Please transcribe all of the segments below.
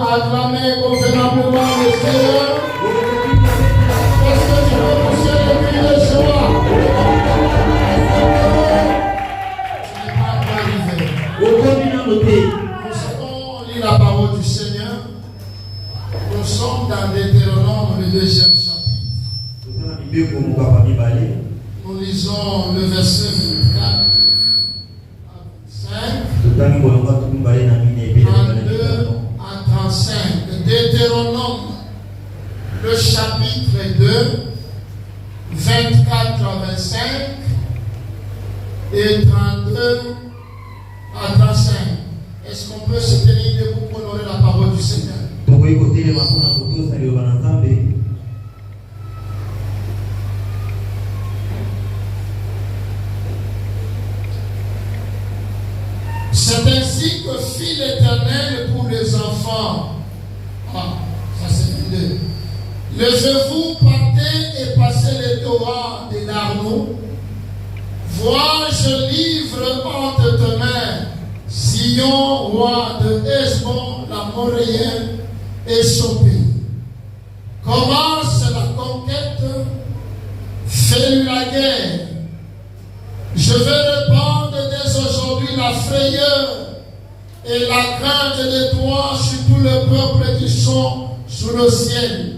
acclamer convenablement le Seigneur? Est-ce que tu peux pousser le cri de joie? Ce n'est pas encore arrivé. Nous allons lire la parole du Seigneur. Nous sommes dans Deutéronome, le 2e chapitre. Nous lisons le verset 24 à 5, 32 à 35. Deutéronome, le chapitre 2, 24 à 25 et 32 à 35. Est-ce qu'on peut se tenir debout pour honorer la parole du Seigneur? C'est ainsi que fit l'Éternel pour les enfants. Ah, ça c'est 22. Levez-vous, partez et passez les torrents des Arnon. Vois, je livre entre tes mains Sion, roi de Hesbon, la Moréenne, et son pays. Commence la conquête, fais-lui la guerre. Je vais répandre dès aujourd'hui la frayeur et la crainte de toi sur tous les peuples qui sont sous le ciel.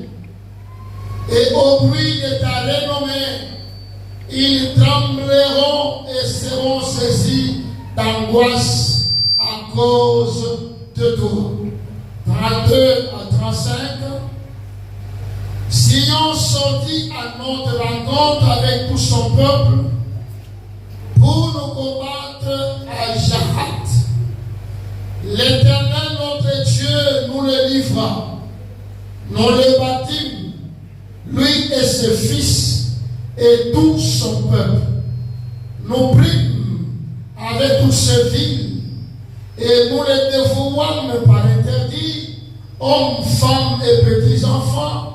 Et au bruit de ta renommée, ils trembleront et seront saisis d'angoisse à cause de toi. 32 à 35. Sion sortit à notre rencontre avec tout son peuple pour nous combattre à Jahat. L'Éternel notre Dieu nous le livra. Nous le bâtîmes, lui et ses fils et tout son peuple. Nous prîmes avec toutes ces villes et nous les dévouâmes par interdit, hommes, femmes et petits enfants,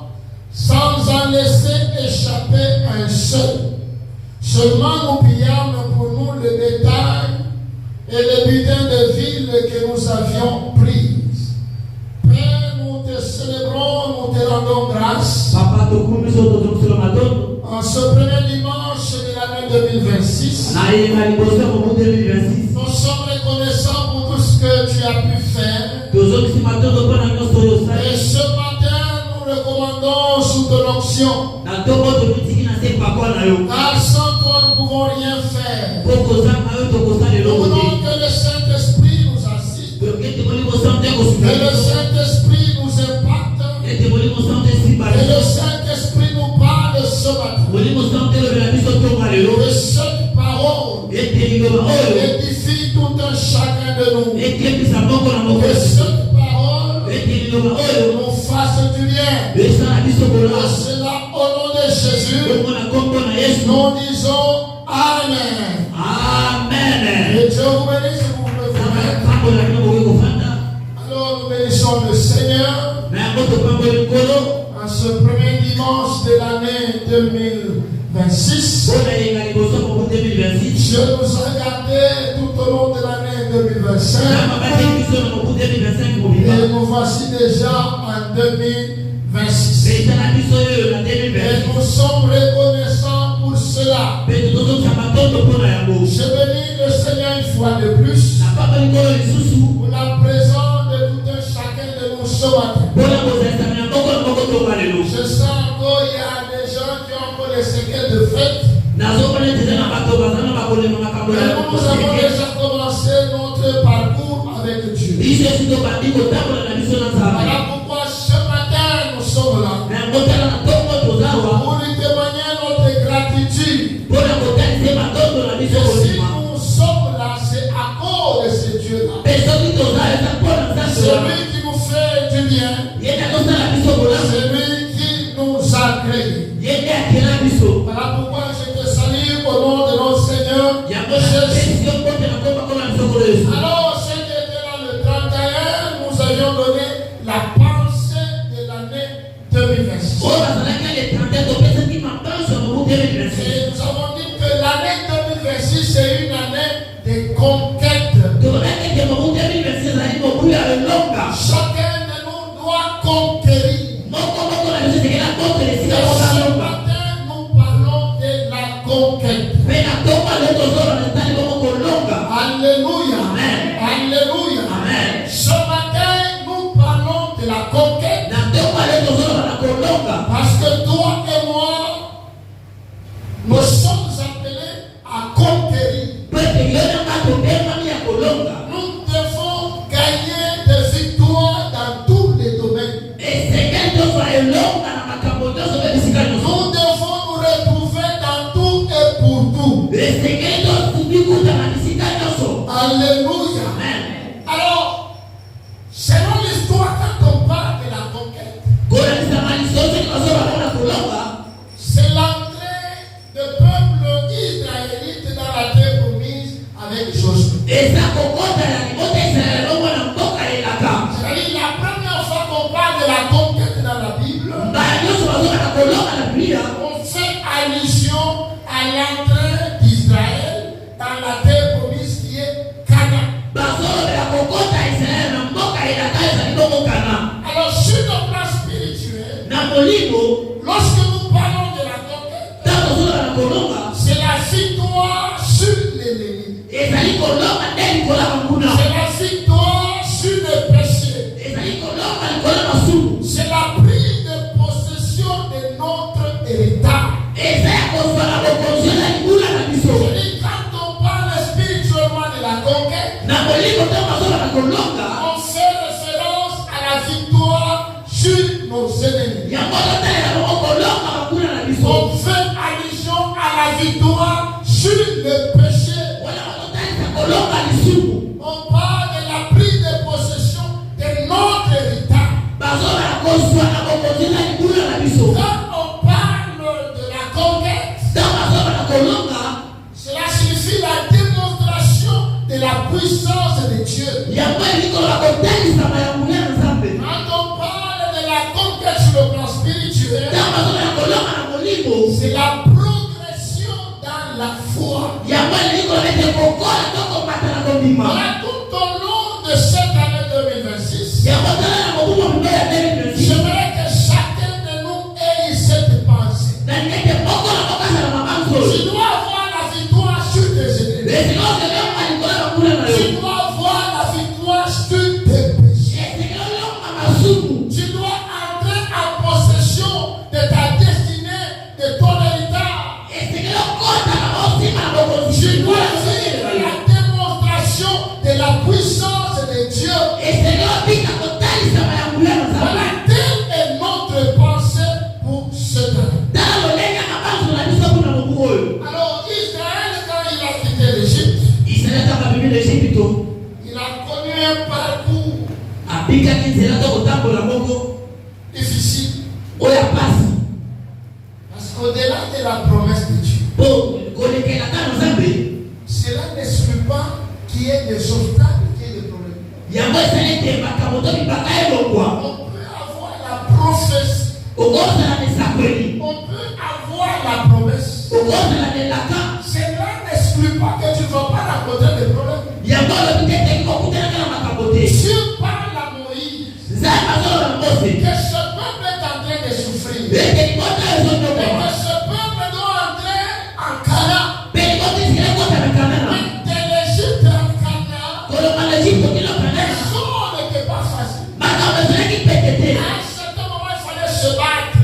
sans en laisser échapper un seul. Seulement nous pillâmes pour nous le bétail et les butins de villes que nous avions prises. Père, nous te célébrons, nous te rendons grâce. En ce premier dimanche de l'année 2026, nous sommes reconnaissants pour tout ce que tu as pu faire. Et ce matin, nous recommandons sous ton onction. Car sans toi, nous ne pouvons rien faire. Nous voulons que le Saint-Esprit nous assiste. Que le Saint-Esprit nous impacte. Que le Saint-Esprit nous parle ce matin. Que cette parole édifie tout un chacun de nous. Que cette parole nous fasse du bien. À cela, au nom de Jésus, nous disons Amen. Amen. Et Dieu vous bénisse, vous pouvez vous mettre. Alors nous bénissons le Seigneur en ce premier dimanche de l'année 2026. Dieu nous a gardés tout au long de l'année 2025. Et nous voici déjà en 2026. Et nous sommes reconnaissants pour cela. Je bénis le Seigneur une fois de plus pour la présence de tout un chacun de nous ce matin. Je sens encore il y a des gens qui ont encore les séquelles de fête. Mais nous avons déjà commencé notre parcours avec Dieu. Voilà pourquoi ce matin nous sommes là. Pour lui témoigner notre gratitude. Et si nous sommes là, c'est à cause de ce Dieu-là. C'est lui qui nous fait du bien. C'est lui qui nous a créés. Voilà pourquoi je te salue au nom de notre Seigneur Jésus. Alors, ce qui était là le 31, nous avions donné la pensée de l'année 2026. Et nous avons dit que l'année 2026, c'est une année de conquête. Lorsque nous parlons de la conquête, c'est la victoire sur l'ennemi. C'est la victoire sur le péché. C'est la prise de possession de notre héritage. Quand on parle spirituellement de la conquête, on fait référence à la victoire sur nos ennemis. On fait allusion à la victoire sur le péché. On parle de la prise de possession de notre héritage. Quand on parle de la conquête, cela signifie la démonstration de la puissance de Dieu. Quand on parle de la conquête sur le plan spirituel, c'est la progression dans la foi. Tout au long de cette année 2026, j'aimerais que chacun de nous ait cette pensée. Tu dois avoir la victoire sur tes ennemis. Tu dois avoir la victoire sur tes péchés. Tu dois entrer en possession de ta destinée, de ton héritage. Tu dois vivre la démonstration de la puissance de Dieu. Voilà, telle est notre pensée pour cette année. Alors, Israël, quand il a quitté l'Égypte, il a connu un parcours difficile. Parce qu'au-delà de la promesse de Dieu, cela n'exclut pas qu'il y ait des obstacles, qu'il y ait des problèmes. On peut avoir la prophétie. On peut avoir la promesse. Cela n'exclut pas que tu ne vas pas rencontrer des problèmes. Dieu parle à Moïse que ce peuple est en train de souffrir. Et que ce peuple doit entrer en Canaan. De l'Égypte en Canaan, les choses n'étaient pas faciles. À un certain moment, il fallait se battre.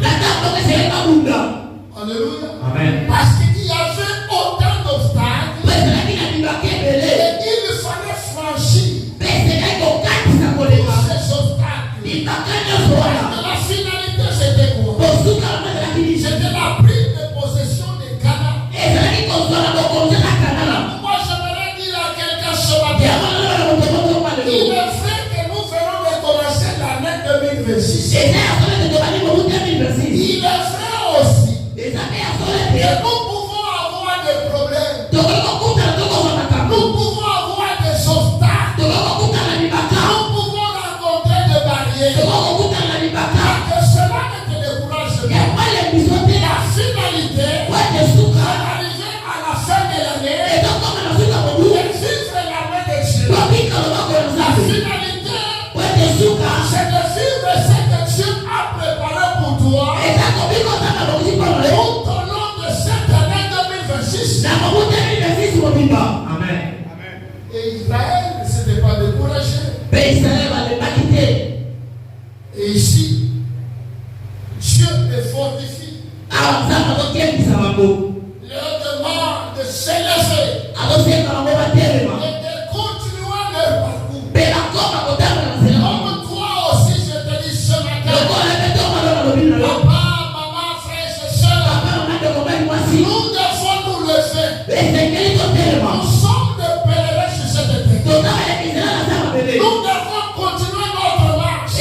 Alléluia. Amen. Parce qu'il y avait autant d'obstacles et il fallait franchir ces obstacles. La finalité, c'était quoi? C'était la prise de possession des Canaan. Moi, j'aimerais dire à quelqu'un ce matin, il est vrai que nous venons de commencer l'année 2026. Il est vrai aussi que nous pouvons avoir des problèmes. Nous pouvons avoir des obstacles. Nous pouvons rencontrer des barrières. Que cela ne te décourage pas. La finalité, arriver à la fin de l'année, et vivre la main de Dieu. La finalité, c'est de vivre ce que Dieu a préparé pour toi tout au long de cette année 2026. Amen. Et Israël ne s'était pas découragé. Et ici, Dieu les fortifie. Leur demande de s'élever et de continuer leur parcours. Comme toi aussi, je te dis ce matin, papa, maman, frères et sœurs, nous devons nous lever. Nous sommes des pèlerins sur cette terre. Nous devons continuer notre marche.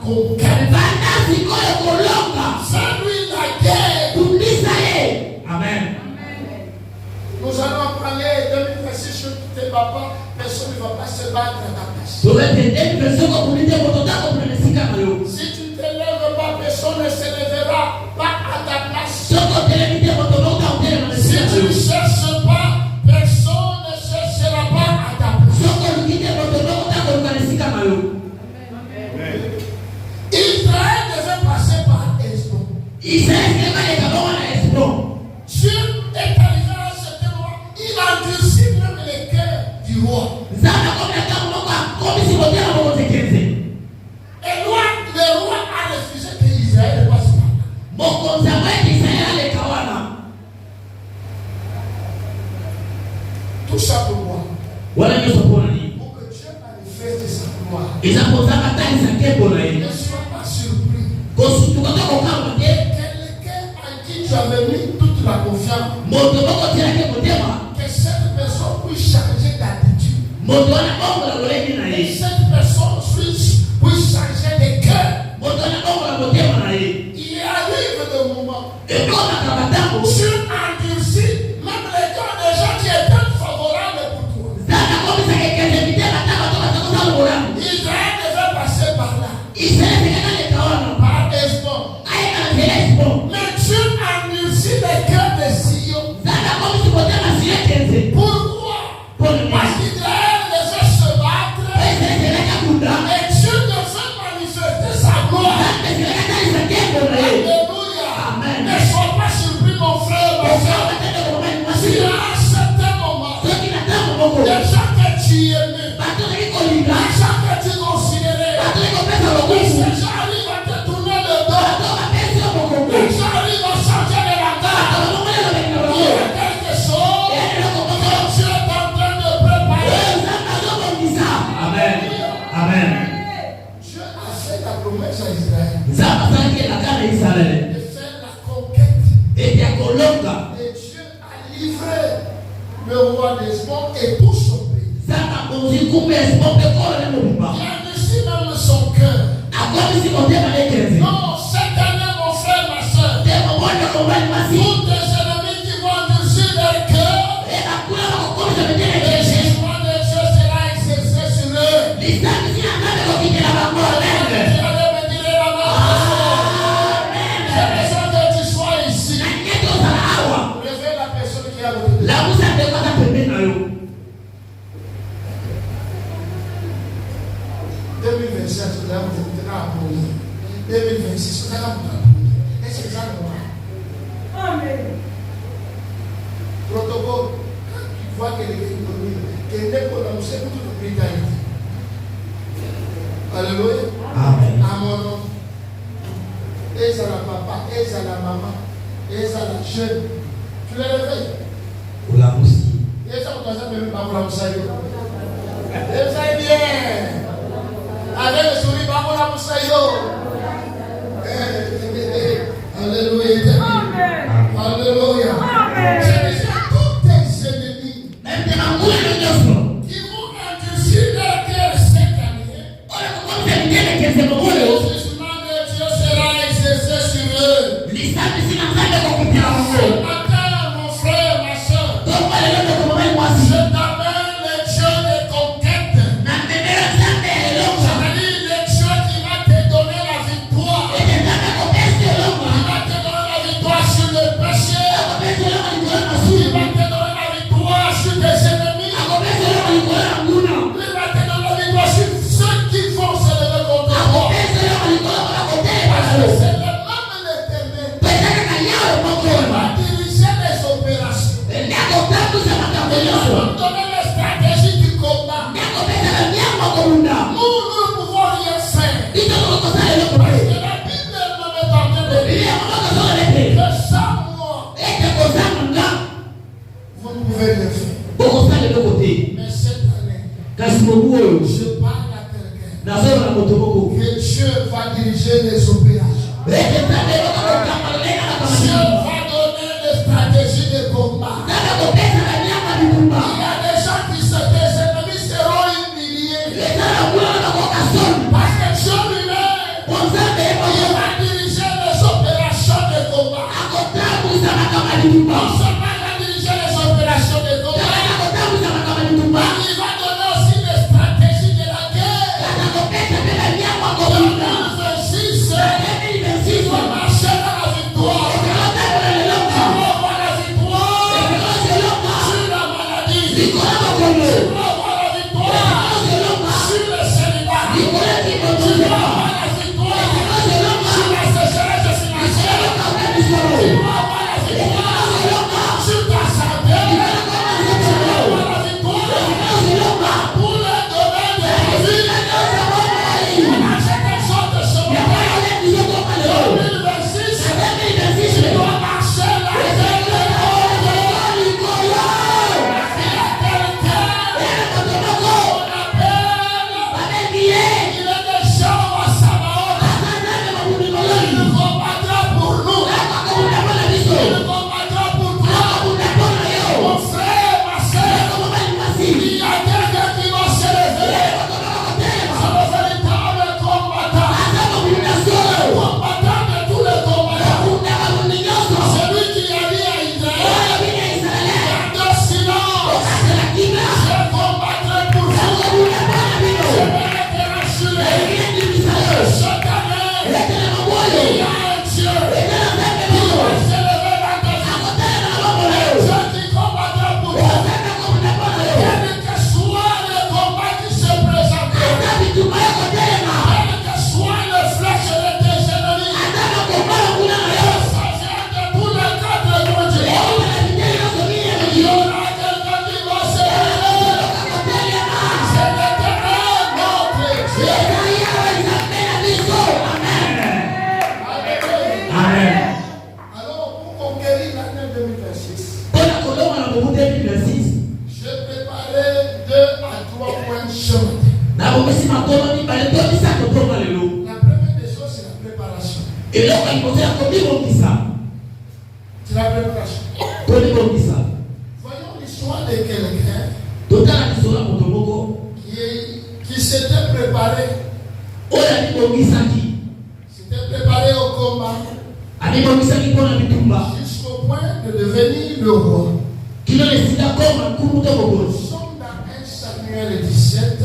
conquête. Fais-lui la guerre. Amen. Nous allons parler 2026 sur tes papas. Personne ne va pas se battre à ta place. Si tu ne te lèves pas, personne ne se lèvera pas à ta place. Si tu ne cherches pas, personne ne cherchera pas à ta place. Israël devait passer par Hesbon. Dieu est arrivé à ce moment, il a endurci même les cœurs du roi. Et le roi a refusé que Israël passe par là. Tout ça pour moi. Pour que Dieu manifeste sa gloire. Ne sois pas surpris. Quelqu'un à qui tu avais mis toute la confiance. Que cette personne puisse changer d'attitude. Cette personne puisse changer de cœur. Il arrive de moments. Dieu endurcit même les cœurs des gens qui étaient favorables pour toi. Israël devait passer par là. Par Hesbon. Mais Dieu endurcit les cœurs de Sion. Pourquoi? Parce qu'Israël devait se battre. Et Dieu devait manifester sa gloire. Alléluia. Ne sois pas surpris, mon frère, ma soeur. S'il y a un certain moment, des gens que tu aimais, des gens que tu considérais, des gens arrivent à te tourner le dos, des gens arrivent à changer de la garde. Il y a quelque chose que Dieu est en train de préparer. Amen. Amen. Dieu a fait la promesse à Israël de faire la conquête. Et Dieu a livré le roi d'Hesbon et tout son pays. Il a endurci même son cœur. Non, cette année, mon frère, ma soeur, tous tes ennemis qui vont endurcir leur cœur, le jugement de Dieu sera exercé sur eux. Dieu allait me tirer la main. J'ai besoin que tu sois ici. Réveille la personne qui est à côté de toi. 2027, tu dois apprendre. 2026, tu dois apprendre. Est-ce que ça va? Amen. Protocole, quand tu vois quelqu'un qui domine, quelqu'un qui a annoncé pour toute la Britannique. Alléluia. Amen. À mon nom. Et ça la papa, et ça la maman, et ça la jeune. Tu les réveilles. Et ça, on doit même pas pour la moussaïo. Et ça est bien. Avec le sourire, pas pour la moussaïo. Alléluia. Alléluia. Je dis à tous tes ennemis qui vont endurcir leur cœur cette année. Le jugement de Dieu sera exercé sur eux. Ce matin, mon frère, ma soeur, je t'amène le Dieu de conquête. C'est-à-dire le Dieu qui va te donner la victoire. Il va te donner la victoire sur le péché. Il va te donner la victoire sur tes ennemis. Il va te donner la victoire sur ceux qui vont se lever contre toi. Parce que c'est le même l'Éternel qui va diriger les opérations. Il va donner les stratégies du combat. Nous ne pouvons rien faire. Parce que la Bible me met en train de dire que sans moi, vous ne pouvez rien faire. Mais cette année, je parle à quelqu'un que Dieu va diriger les opérations. Dieu va donner des stratégies de combat. Il y a des gens qui se tes ennemis seront humiliés. Parce que Dieu lui-même Non seulement il va diriger les opérations de combat, il va donner aussi les stratégies de la guerre. 2026, il va marcher dans la victoire. Il va avoir la victoire sur la maladie. Il va avoir la victoire sur le célibat. Il va avoir la victoire sur la sécheresse financière. Il va avoir la victoire sur ta santé. Il va avoir la victoire pour le domaine de la vie. Voilà cette sorte de chemin. 2026, tu dois marcher la terre de Et là, il faut faire combien on dit ça? C'est la préparation. Combien on dit ça? Voyons l'histoire de quelqu'un qui s'était préparé. S'était préparé au combat. Jusqu'au point de devenir le roi. Nous sommes dans 1 Samuel 17.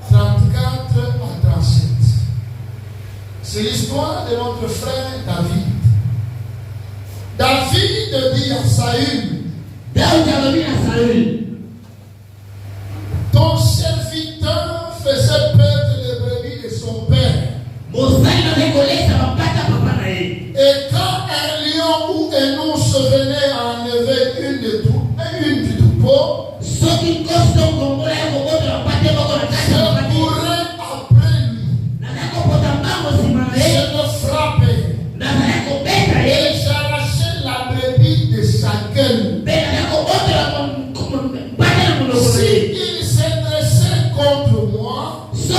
34 à 37. C'est l'histoire de notre frère David. David dit à Saül, ton serviteur faisait perdre les brebis de son père. Et quand un lion ou un ours venait enlever une du troupeau, je courais après lui. Je le frappais. Et j'arrachais la brebis de sa gueule. S'il s'est dressé contre moi, je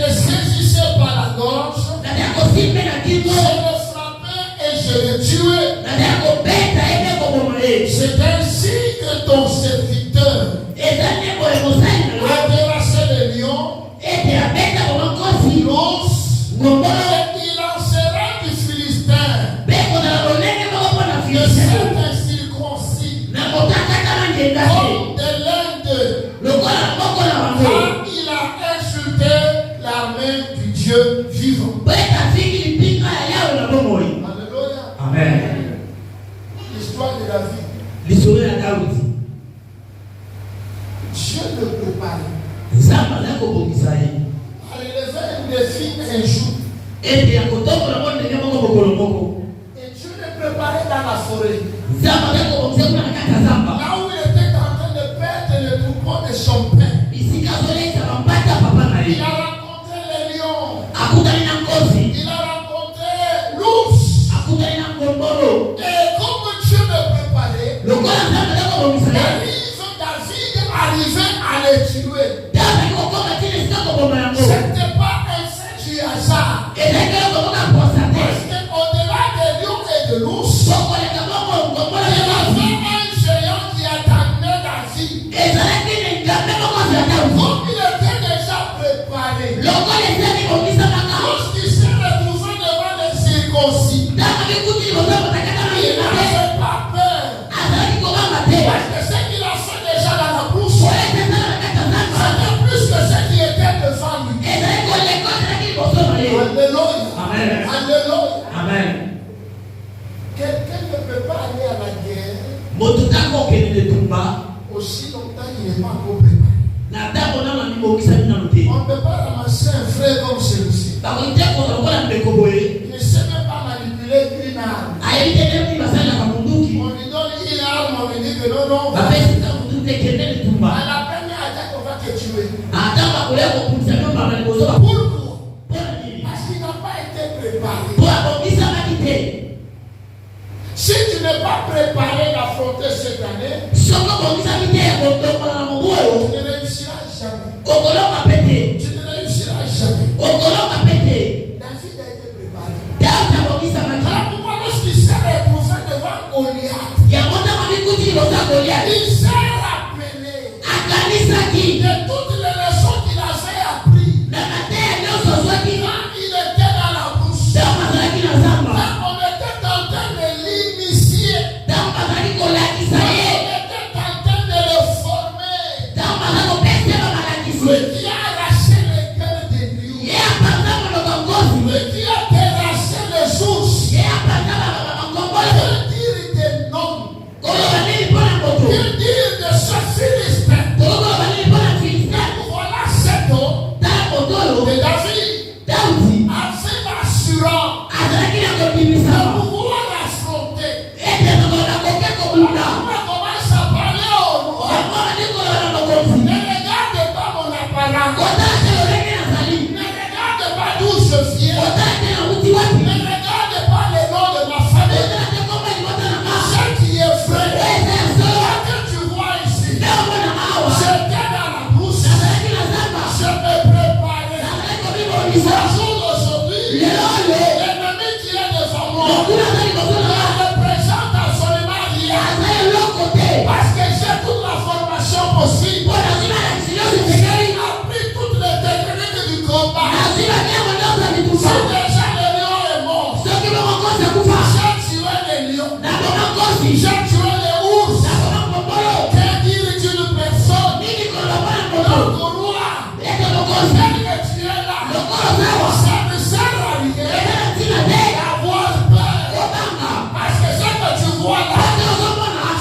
le saisissais par la gorge, je le frappais et je le tuais. C'est ainsi que ton serviteur a délaissé le lion, l'ours, et il lancera du Philistin. De cet incirconcis, comme de l'Inde, car il a insulté l'armée du Dieu vivant. Alléluia. Amen. L'histoire de David. L'histoire de David. Dieu le prépare à relever un défi un jour. Et Dieu le préparait dans la forêt. Là où il était en train de perdre le troupeau de son père. Il a rencontré les lions. Il a rencontré l'ours. Et comme Dieu le préparait, David arrivait à les tuer. C'était pas un fait du hasard. Parce qu'au-delà des lions et de l'ours, il y avait un géant qui attendait David. Comme il était déjà préparé, lorsqu'il s'est retrouvé aussi longtemps qu'il n'est pas encore préparé. On ne peut pas ramasser un frère comme celui-ci. Il ne sait même pas manipuler une arme. On lui donne une arme, on lui dit que non, non. À la première attaque, on va te tuer. Pourquoi? Parce qu'il n'a pas été préparé. Si tu n'es pas préparé d'affronter cette année, tu ne réussiras jamais. Tu ne réussiras jamais. David a été préparé. Alors pourquoi lorsqu'il s'est retrouvé devant Goliath, il s'est rappelé de toutes les leçons qu'il avait apprises quand il était dans la bouche. Quand on était en train de l'initier, quand on était en train de le former, lui qui a arraché les cœurs des lions, lui qui a terrassé les ours, que dire des noms, que dire de ce Philistin. Voilà cet homme de David avait l'assurance de pouvoir l'affronter. On commence à parler au roi. Ne regarde pas mon apparence. Ne regarde pas d'où je viens. Ne regarde pas le nom de ma famille. Ce qui est vrai. Ce que tu vois ici. J'étais dans la brousse. Je me préparais. Aujourd'hui, l'ennemi qui est devant moi ne représente absolument rien. Parce que j'ai toute la formation possible. J'ai appris toutes les techniques du combat. Si déjà le lion est mort, j'ai tué les lions. J'ai tué les ours. Que dire d'une personne? Donc roi, celle que tu es là, ça ne sert à rien d'avoir peur. Parce que ce que tu vois là,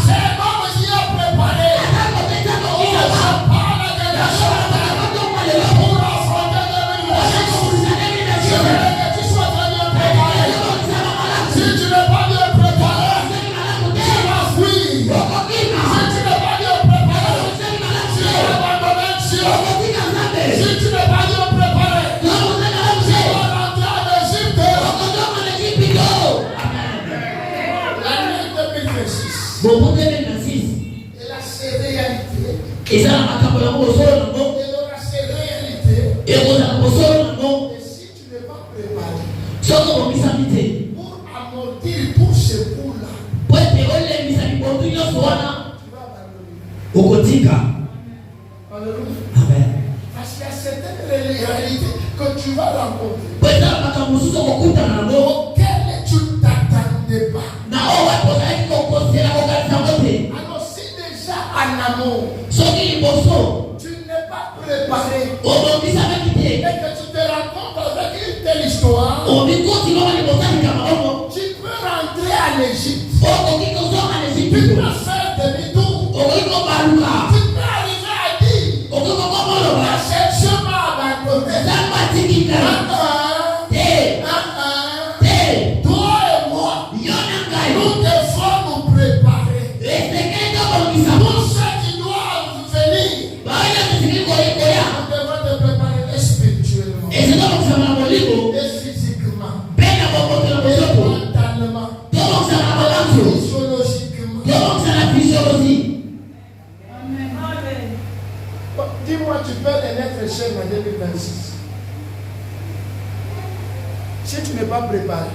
c'est l'homme qui a préparé. Oh, je parle de la chose pour affronter 2026. Je veux que tu sois très bien préparé. Si tu n'es pas bien préparé, tu vas fuir. Si tu n'es pas bien préparé, tu vas abandonner Dieu. Si tu n'es pas bien préparé, tu vas rentrer en Égypte. L'année 2026 et la réalité. Et aura ses réalités. Et si tu n'es pas préparé pour amortir tous ces coups-là, tu vas abandonner. Alléluia. Parce qu'il y a certaines réalités que tu vas rencontrer auxquelles tu ne t'attendais pas. Alors si déjà en amont, tu n'es pas préparé et que tu te rencontres avec une telle histoire, tu peux rentrer en Égypte. Tu peux faire demi-tour. Tu peux arriver à dire ce chemin abandonné. Toi et moi, nous devons nous préparer. Pour ceux qui doivent venir, nous devons te préparer spirituellement, et physiquement, et mentalement, physiologiquement. Dis-moi, tu peux être chef en 2026. Si tu n'es pas préparé,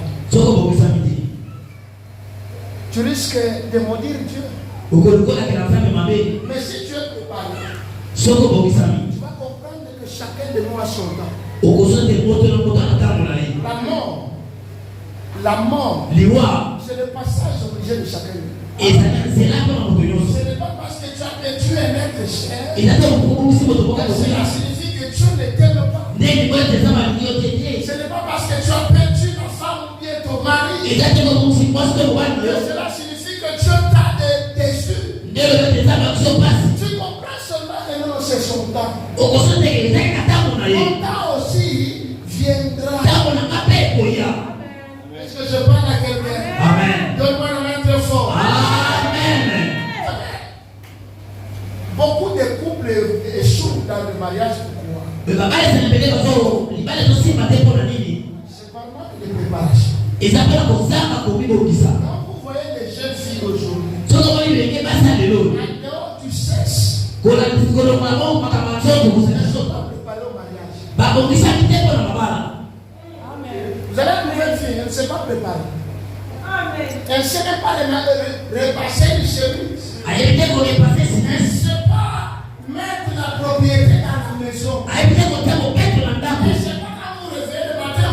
tu risques de maudire Dieu. Mais si tu es préparé, tu vas comprendre que chacun de nous a son temps. La mort, c'est le passage obligé de chacun de nous. Ce n'est pas parce que tu as perdu un être cher, cela signifie que Dieu ne t'aime pas. Ce n'est pas parce que tu as perdu ta femme ou bien ton mari, cela signifie que Dieu t'a déçu. Tu comprends seulement que non, c'est son temps. Au conseil de l'Église, Mon temps aussi viendra. Est-ce que je parle à quelqu'un? Amen. Donne-moi la main très fort. Amen. Beaucoup de couples échouent dans le mariage. Pourquoi? C'est pas mal de préparation. Quand vous voyez les jeunes filles aujourd'hui, en dehors du sexe, elles ne sont pas préparées au mariage. Vous avez une nouvelle fille, elle ne s'est pas préparée. Elle ne sait même pas repasser le chemin. Elle ne sait pas mettre la propriété dans la maison. Elle ne sait pas quand vous réveillez le matin,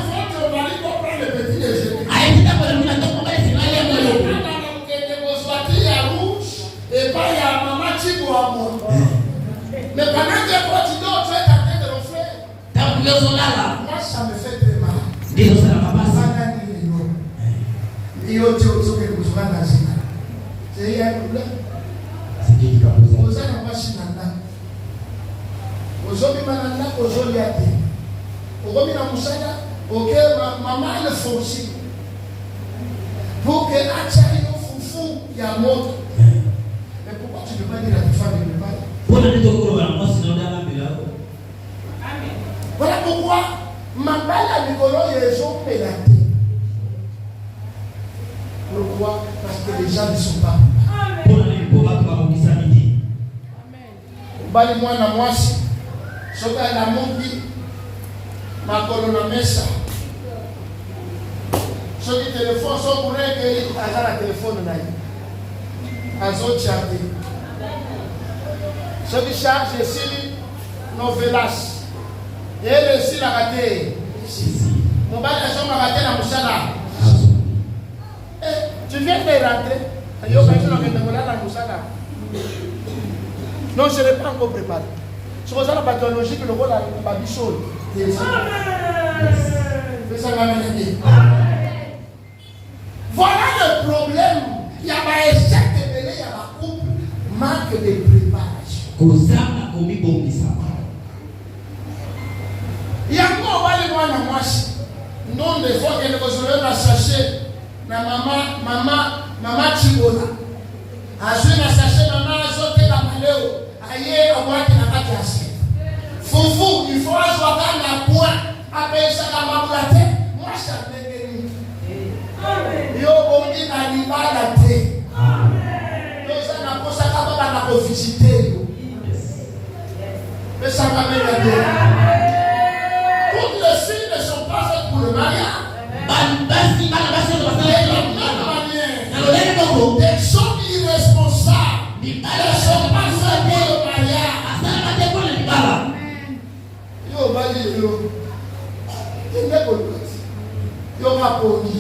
votre mari va prendre le petit déjeuner. Il y a rouge et pas il y a maman qui boit moi. Mais pendant que toi tu dors, tu es en train de ronfler. Moi ça me fait très mal. C'est un problème. Vous avez un machine à l'âme. Vous avez un mananda, vous avez un thé. Vous avez un moussada, ok, maman elle fonce. Pour que la tchaïne foufou, il y a un mot. Mais pourquoi tu ne peux pas dire à ta femme de ne pas? Voilà pourquoi ma balle à Nicolo et les autres pénatés. Pourquoi? Parce que les gens ne sont pas. Bali mwana mwasi soka na mungi makolo na mesa soki téléphone so kureke azala téléphone na ye azo charge soki charge esili novelas ele esila kate mobali azomaka te na mosala. Tu viens de rentrer. Non, je ne l'ai pas encore préparé. C'est pour ça la pathologie que le rôle a pas chaud. Voilà le problème. Il y a un échec de mêlée, il y a un couple, manque de préparation. Il y a un mot, on va aller voir la moisse. Non, des fois, qu'elle ne la sachet. Na mama chibona azwi na sachet mama zote la maleo aye awaki na kati ya site fufu il faut azwa kana point apesa na mabulate mwasha ndengeni yo bongi na libala te yo sana kosa kama bana ko visiter yo pesa kama ya te toutes les filles ne sont pas faites pour le mariage. Des sont irresponsables. Ils ne sont pas faits pour le mariage. Yo bali yo. Il est bon. Yo raponi.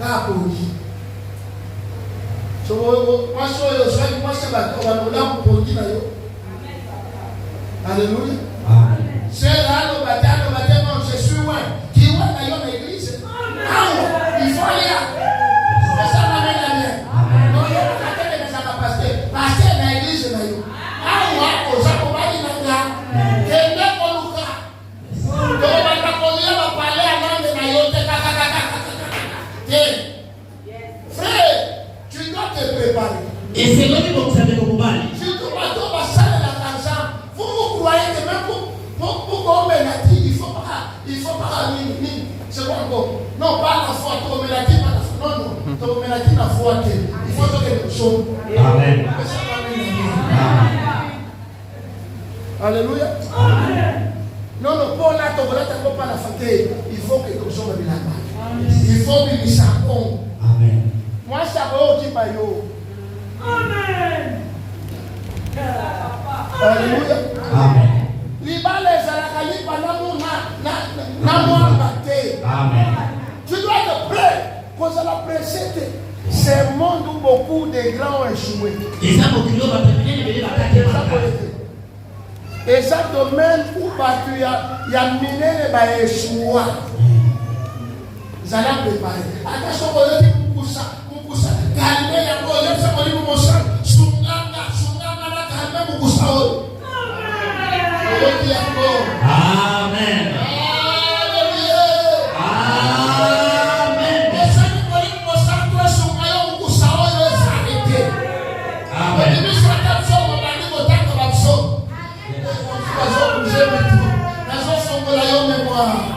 Raponi. So moi so yo so moi c'est ba on va poni na yo. Alléluia. Amen. C'est là le baptême non je suis loin. Qui est dans l'église. Il faut aller. C'est ça la main là bien. Non, il y a pas de ça va passer. Passer dans l'église là yo. Au Japon va dire là. Kende koluka. Donc on va parler à langue na yo te kaka. Frère, tu dois te préparer. Et c'est là que vous savez comment parler. Si tu vas ça de l'argent, vous croyez que même pour qu'on mette la tille, il faut pas ni c'est quoi encore? Non, pas la foi, tu mets la tille, pas la foi. Non, tu mets la tille, la foi. Il faut que quelque chose. Amen. Alléluia. Amen. Non, pour la tombe, pas la fête. Il faut que quelque chose me la main. Il faut que les chacons. Amen. Moi, ça va au type ayo. Amen. Alléluia. Amen. Libale zalakali panamu na mwambate. Amen. Tu dois être prêt. Quand ça la précède, c'est un monde où beaucoup de grands ont échoué. Et ça domaine où il y a miné les échoué. Zala préparé. Attention, on dit pour ça. Calmez la voix, on dit pour ça. Sunganga, Amen.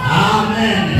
Amen.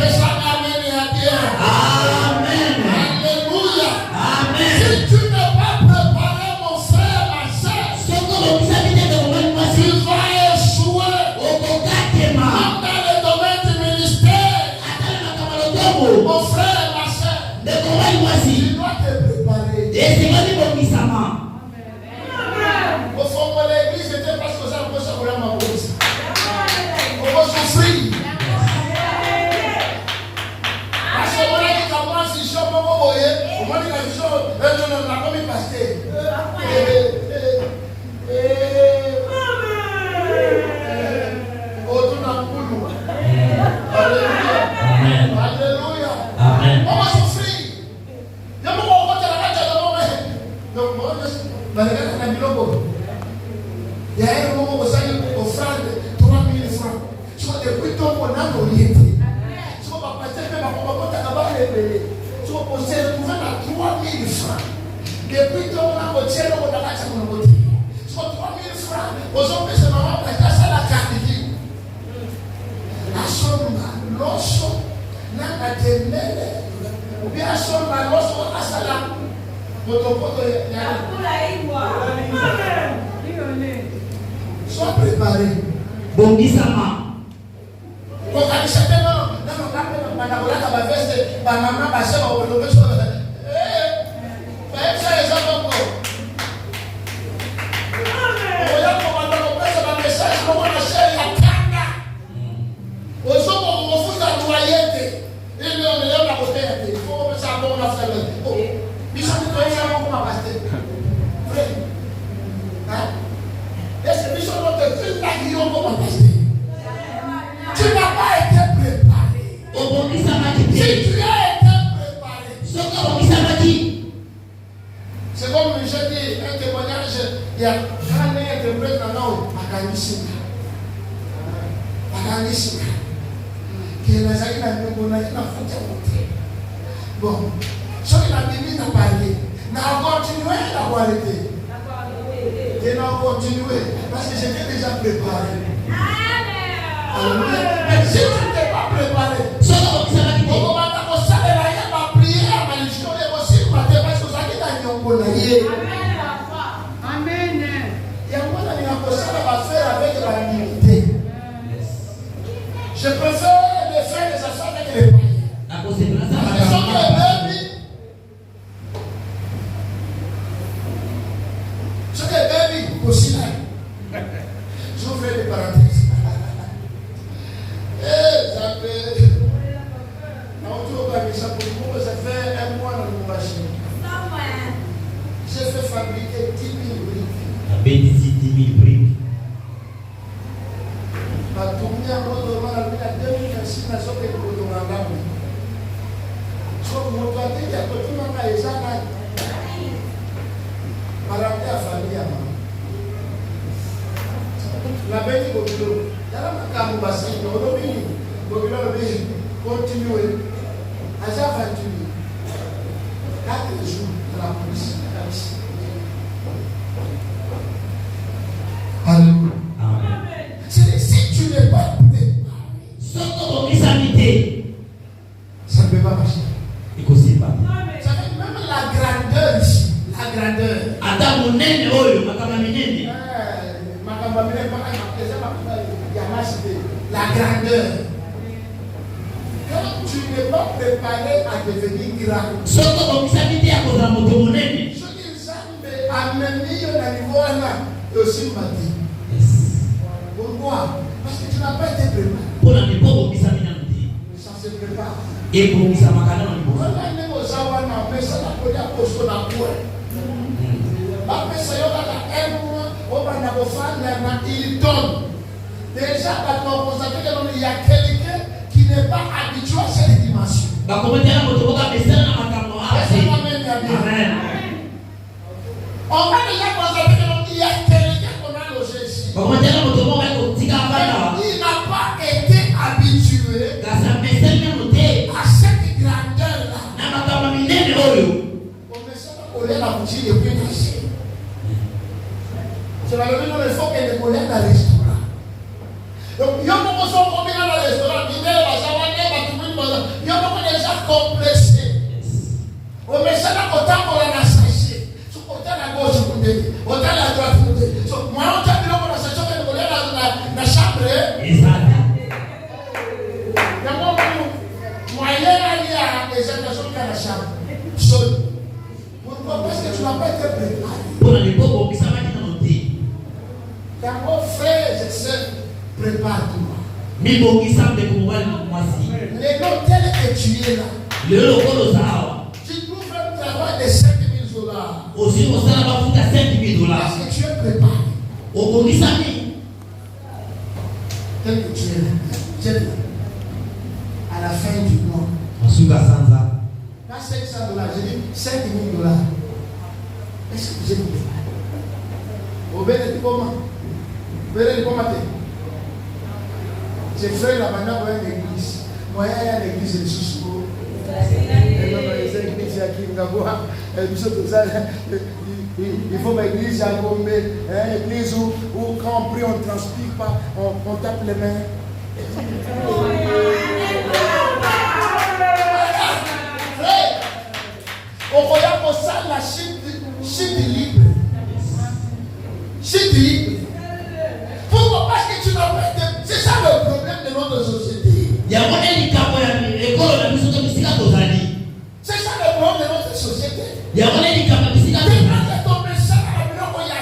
Sois préparé. Tu n'as pas été préparé. Si tu as été préparé, c'est comme je dis, un témoignage, il y a un interprète dans l'eau, qui est la bon, ce qu'il a dit, n'a parlé, n'a continué d'avoir été. Et n'a continué, parce que j'étais déjà préparé. Mais si tu n'es pas préparé, Amen. Avec la dignité. Je préfère de faire des affaires avec les païens. Ce que baby aussi là. Je vous fais des parenthèses. Ça fait un mois dans mon machine. J'ai fait fabriquer 10 000 briques. 10 000 briques. La tournée en mode normal, la 2026, la somme est pour le mandam. Soit mon toit, il y a tout le monde à Ezana. Parenté à famille à maman. La belle Bobilo, il y a la macabre bassin, il y a Bobilo, continuez. À chaque fois, 4 jours de la police. Alléluia. Si tu n'es pas préparé, ça ne peut pas marcher. Ça fait même la grandeur ici. La grandeur. La grandeur. Quand tu n'es pas préparé à devenir grand, ce qu'ils amènent aussi matin. Pourquoi? Parce que tu n'as pas été préparé. Ça se prépare. Il donne. Déjà, il y a quelqu'un qui n'est pas habitué à cette dimension. On va déjà constater qu'il y a quelqu'un qu'on a logé. Donc, il y a beaucoup de gens qui viennent dans le restaurant, ils viennent déjà complexé. Au message, autant qu'on a sachet, autant la gauche, autant la droite. Moi, on t'a dit qu'on a sachet, on a la chambre. Exact. Moi, il y a des gens qui ont la chambre. Seul. Pourquoi? Parce que tu n'as pas été préparé. Pour les pauvres, ça va être noté. Quand mon frère, je sais, prépare-toi. Mais bon, qui savent de pouvoir le moisi. L'hôtel que tu es là. Le local aux arbres. Tu trouves un travail de 5 000 $. Aussi, on s'en va foutre à 5 000 $. Est-ce que tu es préparé? Au bon, qui savent. Tel que tu es là. Tu es là. À la fin du mois. On suit à Sanza. Pas 500 $, j'ai dit 5 000 $. Est-ce que vous êtes préparé? Au bénéfice comment? Au bénéfice comment? J'ai fait la manière pour une église. Moi, il y a une église de Soussou. Il faut une église à Gombe, une église où quand on prie, on ne transpire pas, on tape les mains. On regarde pour ça la chute libre. Chute libre. Pourquoi? Parce que tu n'as pas été. C'est ça le problème de notre société. Il y a un handicap pour l'école, la mission de musique à Tozali. C'est ça le problème de notre société. Il y a un handicap pour la musique à Tozali. Tu vas tomber ça à la maison il y a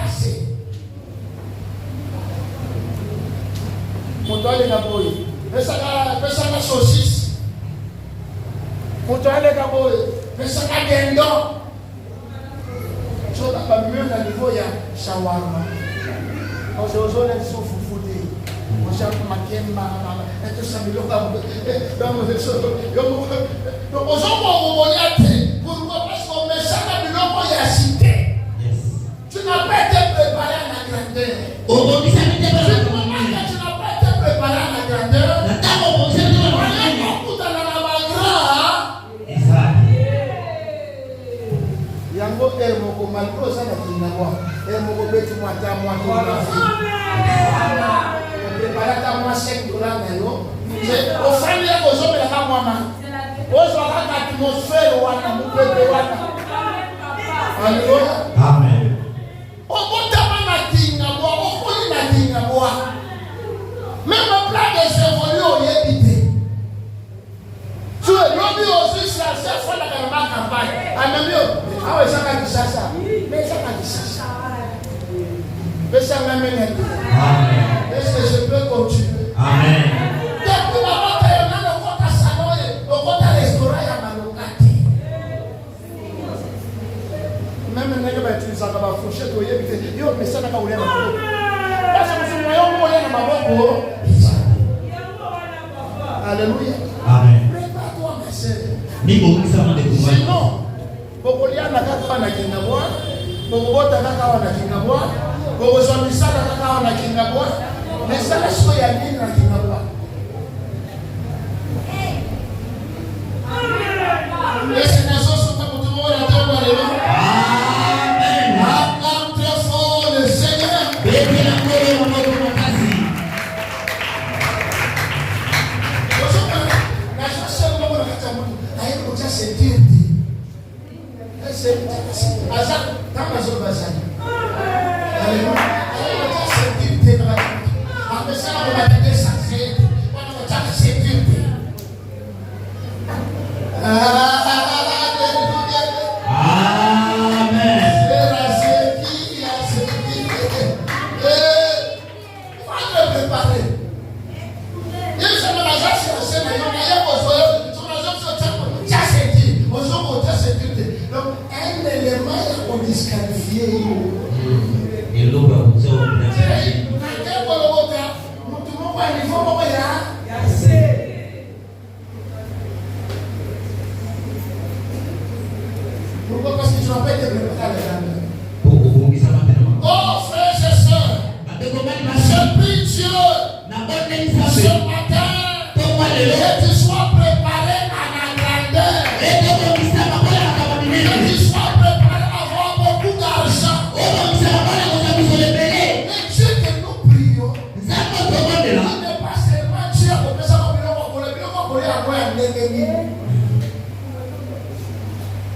assez. Mon toit est gaboy. Mais ça la saucisse. Mon toit est gaboy. Mais ça la dindon. Tu vas pas mieux à niveau il y a shawarma. Quand je os les souffouder. Moi j'ai ma kemba. Et tout ça me l'ouvre. Donc aux gens vont remonter. Pourquoi? Parce qu'on met ça dans le nom il y a cité. Tu n'as pas été préparé à la grandeur. Au bon, qui savent de Tu n'as pas été préparé à la grandeur. la table au bon, c'est de la yango moko malgré ça na kinangwa moko beti mwata mwata préparer ta moi $5 na yo au fami ya kozomela ka mwama ozo ka atmosphère wana mupete wana alléluia amen obotama na kingangwa okoli na kingangwa même plat de cerveau oyebite tu lobi aussi ça c'est fois la campagne amemio awe saka kisasa mesaka kisasa pesa même. amen Est-ce que je peux continuer? amen Depuis ma mort, il y a un salon, un restaurant, il y a malocati. Même les gens qui utilisent la fourchette, ils ont mis ça dans le monde. Parce que si nous voyons le monde, alléluia. amen Prépare-toi, ma sœur. ni bon, qui savent de pouvoir. Sinon, Bokolia n'a qu'à faire la Kingabwa, Bokota n'a qu'à faire la Kingabwa, Bokosomisa n'a qu'à faire la Kingabwa, mais ça ne soit pas bien la Kingabwa. Les sénateurs sont pas pour tout le monde à toi, alléluia. amen Acclame très fort le Seigneur. bébé la gloire au nom de mon kasi. La chose seule, on va faire ça. Aïe, on t'a senti. Azak, dans ma zone basale. Alléluia. On t'a senti. Après ça, on va te descendre. On t'a senti. amen disqualifié. et l'eau va vous faire Tout le monde va à niveau,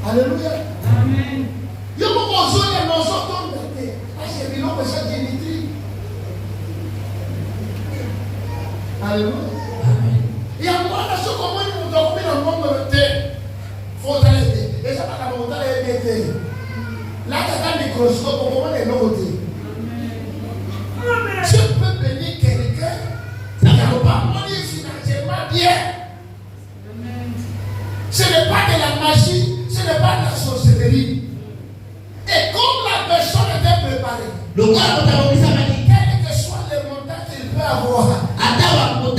Alléluia. Amen. Il y a beaucoup de choses qui nous sont tombées. C'est bien que ça Dimitri. Alléluia. Amen. Il y a beaucoup de choses comme nous devons dans le monde de terre. Faut aller. Et ça va la montagne et mettre. Là, tu as un microscope pour voir les notes. Tu peux bénir quelqu'un. Ça ne va pas mourir financièrement bien. Ce n'est pas de la magie. Ce n'est pas de la sorcellerie. Et comme la personne était préparée, quel que soit le montant qu'il peut avoir, il aura tous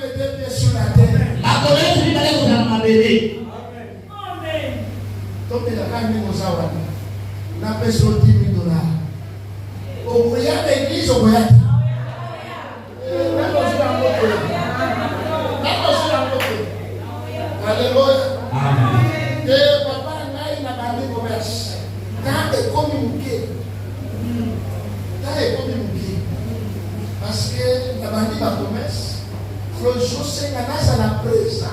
les 2 pieds sur la terre. Amen. Donc il a gagné nos awas. La personne $10,000. Au voyage de l'église, au voyage. Alléluia. Amen. Et papa n'a pas de commerce. Quand est communiqué. Parce que la bandit va commerce. Le jour c'est la nage à la présence.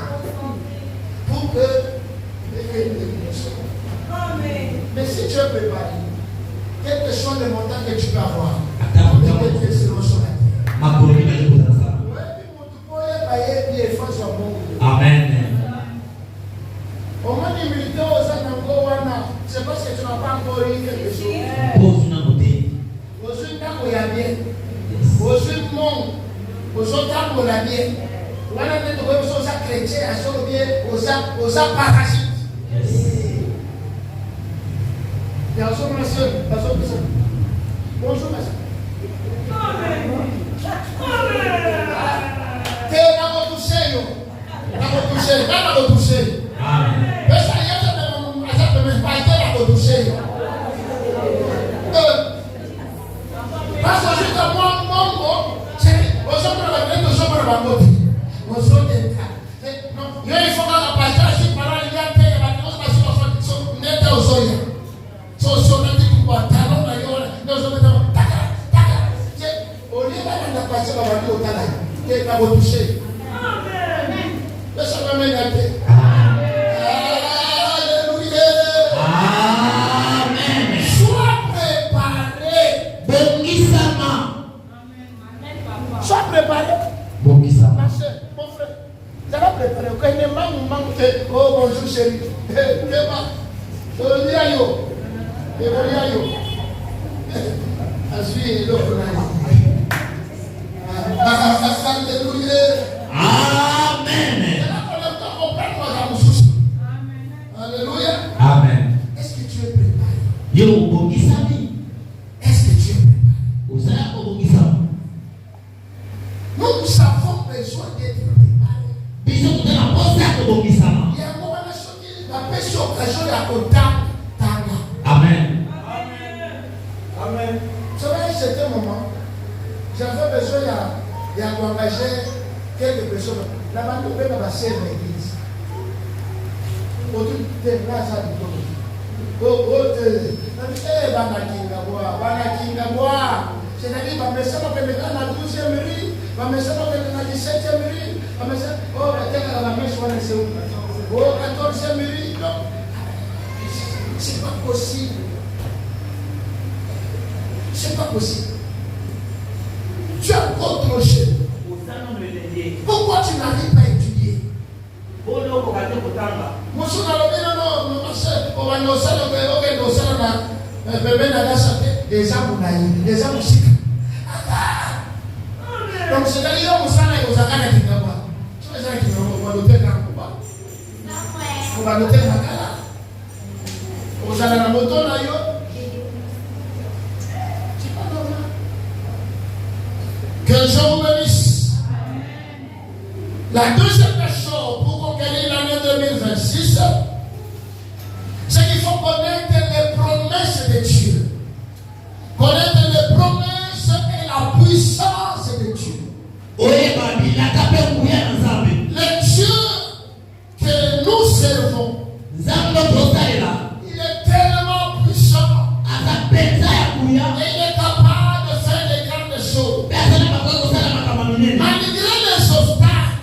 Pour que. Mais si tu es préparé, quel que soit le montant que tu peux avoir, tu peux sur la terre. Amen. Au moins, les militaires aux Anangoana, c'est parce que tu n'as pas encore eu quelque chose. Aux yeux d'Ango, il y a bien. Aux yeux du monde, aux autres d'Ango, il y a bien. On a des choses chrétiennes, aux parasites. Bonjour, monsieur. Bonjour, monsieur. C'est pas possible. Tu as encore trop cher. Pourquoi tu n'arrives pas à étudier? Donc c'est-à-dire que vous allez vous arrêter de voir. Tu vas dire que vous allez noter dans le combat. Vous allez noter dans la cala. Vous allez la moto là yo. C'est pas normal. Que Dieu vous bénisse. La deuxième chose pour conquérir l'année 2026, c'est qu'il faut connaître les promesses de Dieu. Connaître les promesses et la puissance de Dieu. Le Dieu que nous servons, il est tellement puissant. Et il est capable de faire des grandes choses. Malgré les obstacles,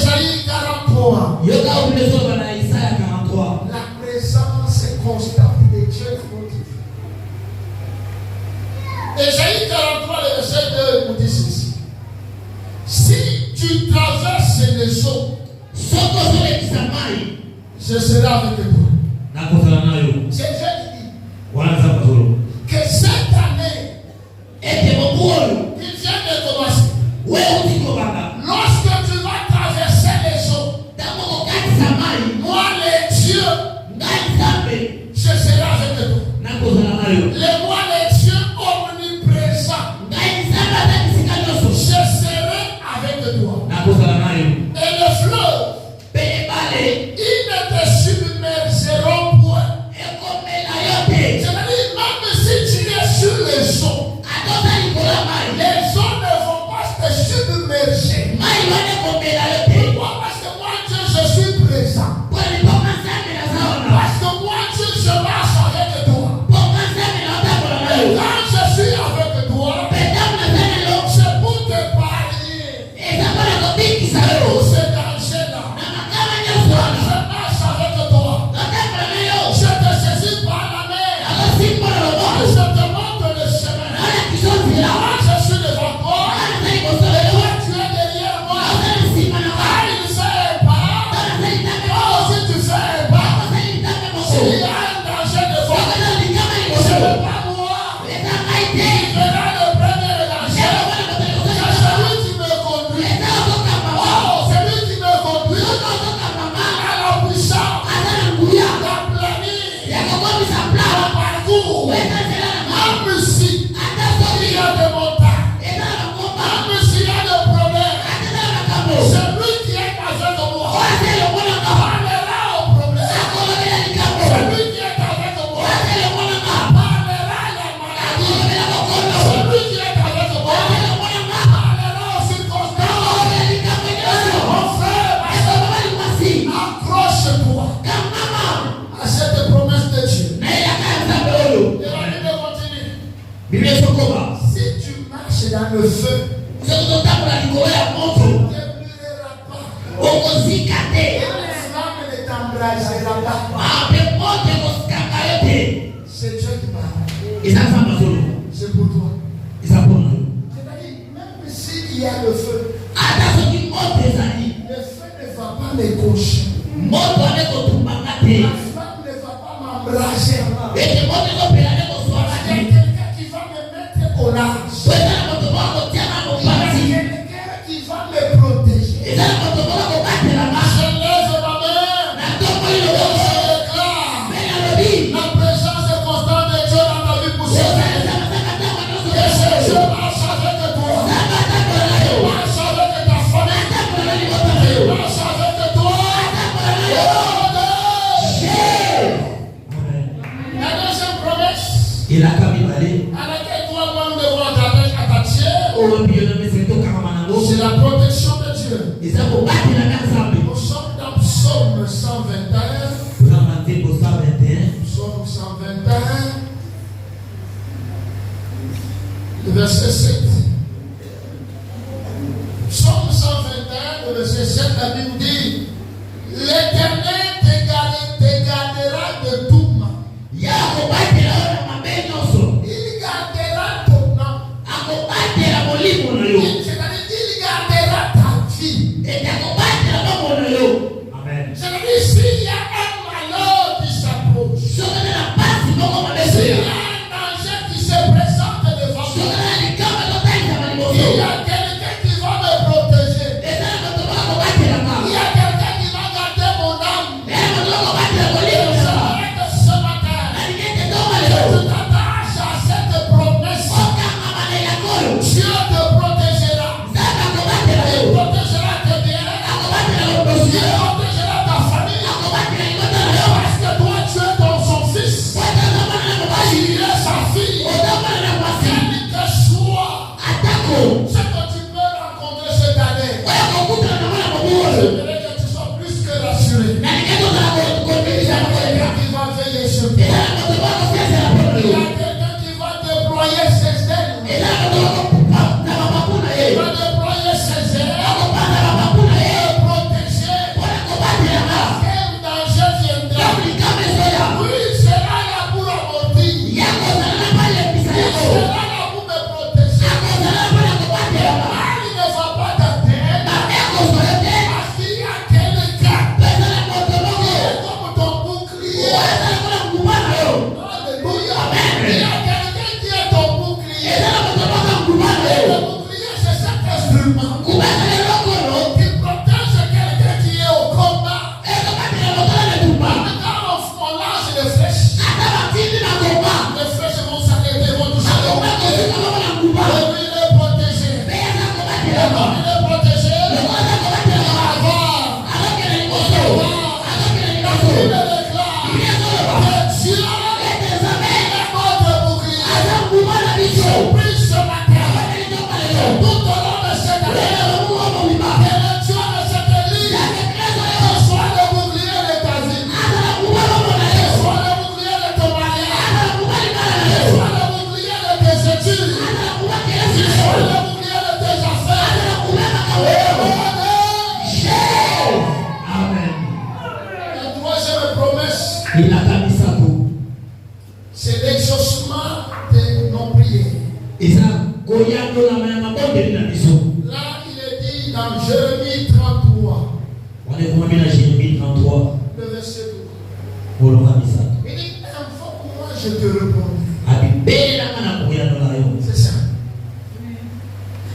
Ésaïe 43. Yoka ulizoba na Isaya 43. La présence constante de Dieu dans notre vie. Ésaïe 43, le verset 2 nous dit ceci. Si tu traverses les eaux, je serai avec toi. C'est Dieu qui dit que cette année, il vient de commencer. Lorsque tu vas traverser les eaux, moi, les dieux, je serai avec toi. Les moi, les dieux omniprésents, je serai avec toi. Et le fleuve, ils ne te submergeront point. C'est-à-dire, même si tu es sur les eaux, les eaux ne vont pas te submerger. Pourquoi? Parce que moi, Dieu, je suis présent. Parce que moi, Dieu, je marche avec toi. Et quand je suis avec toi, c'est pour te parler. Tous ces dangers-là. Je marche avec toi. Je te saisis par la main. Je te montre le chemin. Moi, je suis devant toi. Et toi, tu es derrière moi. Il fait un pas. Toi aussi, tu fais un pas. S'il y a un danger devant, je ne veux pas voir. Il verra le premier danger. C'est celui qui me conduit. Oh, c'est lui qui me conduit. Il a la puissance, la planète, le parcours. Même si il y a des montagnes, même s'il y a des problèmes, c'est lui qui est avec moi. Parlera au problème. C'est lui qui est avec moi. Parlera à la maladie. C'est lui qui est avec moi. Parlera aux circonstances. Mon frère, accroche-toi à cette promesse de Dieu. Et la Bible continue. Si tu marches dans le feu, tu ne brûleras pas. Et les flammes ne t'embrasera pas. C'est Dieu qui parle. C'est pour toi. C'est-à-dire, même s'il y a le feu, le feu ne va pas m'écorcher. La flamme ne va pas m'embraser. Il y a quelqu'un qui va me mettre au large. Il y a quelqu'un qui va me protéger. Je lève ma main. Je déclare la présence constante de Dieu dans ta vie pour ce faire. Je marche avec toi. Je marche avec ta famille. Je marche avec toi. La deuxième promesse à laquelle toi-même nous devons t'attacher, c'est la protection de Dieu. Nous sommes dans Psaume 121. Psaume 121, le verset 7. Psaume 121, le verset 7, la Bible dit: l'Éternel te gardera de tout mal. Il gardera ton âme. C'est-à-dire, il gardera ta vie. C'est-à-dire, s'il y a un malheur qui s'approche, s'il y a un danger qui se présente devant toi, C'est l'exaucement de nos prières. Là, il est dit dans Jérémie 33. Le verset 3. Il dit, invoque-moi, je te répondrai. C'est ça.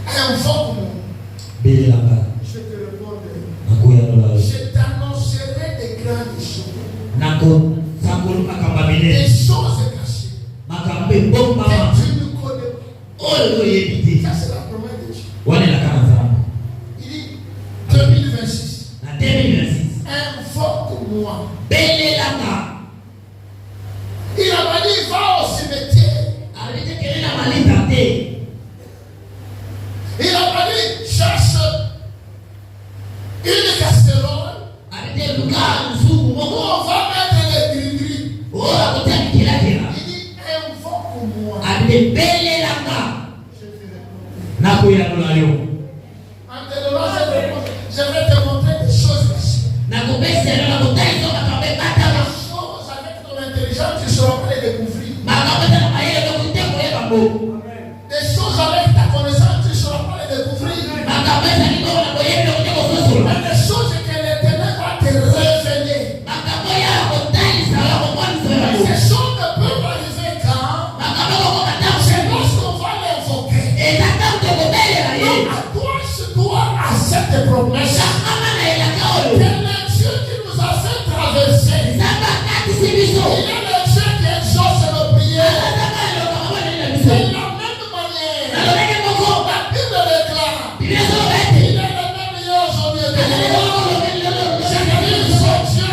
Invoque-moi. Je te répondrai. Je t'annoncerai des grandes choses. Des choses cachées. Que tu ne connais pas. Ça, c'est la promesse de Dieu. Il dit 2026. Invoque-moi. Il a pas dit va au cimetière. Il a pas dit cherche une casserole. On va mettre les gris-gris. Il dit invoque-moi. Je vais te montrer des choses cachées. Des choses avec ton intelligence, tu ne sauras pas les découvrir. Des choses avec ta connaissance, tu ne sauras pas les découvrir. Mais des choses que l'Éternel va te révéler. Ces choses ne peuvent arriver quand? C'est lorsqu'on va l'invoquer. Donc à toi, je dois accepter tes promesses. Quel est Dieu qui nous a fait traverser? Il est le Dieu qui exauce nos prières. De la même manière, la Bible déclare, il est le même Dieu aujourd'hui et demain. C'est-à-dire son Dieu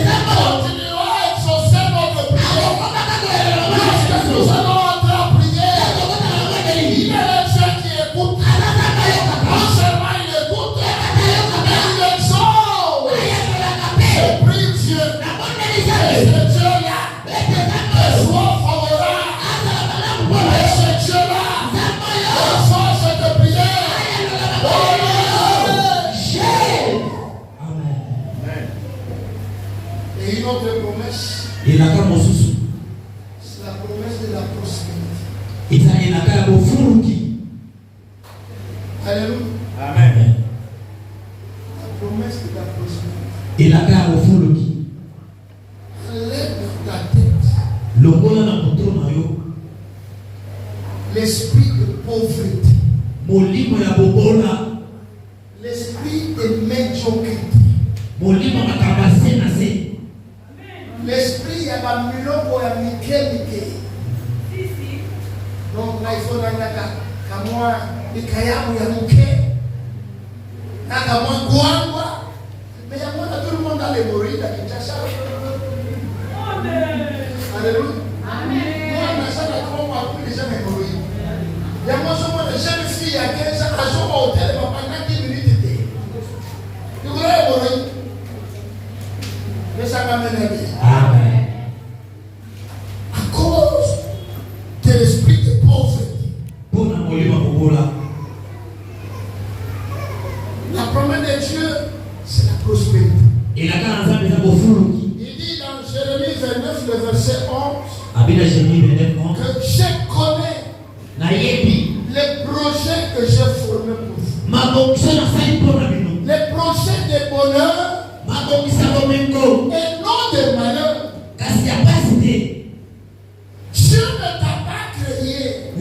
là continuera à exaucer notre prière. Lorsque nous allons entrer en prière, il est le Dieu qui écoute. Non seulement il écoute, mais il exauce. Je prie Dieu. Et ce Dieu-là soit favorable. Et ce Dieu-là reçoit cette prière. Amen. Et une autre promesse, c'est la promesse de la prospérité. Alléluia. Amen. La promesse de la prospérité. Enlève ta tête l'esprit de pauvreté, l'esprit de médiocrité, l'esprit ya bamiloko ya mike. Donc là il faut nanga kamwa ikayabu ya muke na kamwa kwangwa. Mais il y a tout le monde dans les morilles à Kinshasa. Alléluia. Amen. Moi, je suis là, les gens hémorroïdes. Il y a moi, des jeunes filles à 15 ans, elles sont au hôtel, pendant 10 minutes. Vous voulez hémorroïdes? Mais ça va mener bien. Amen. À cause de l'esprit de pauvreté. La promesse de Dieu, c'est la prospérité. Il dit dans Jérémie 29, le verset 11, que je connais les projets que j'ai formés pour vous. Les projets de bonheur et non de malheur. Dieu ne t'a pas créé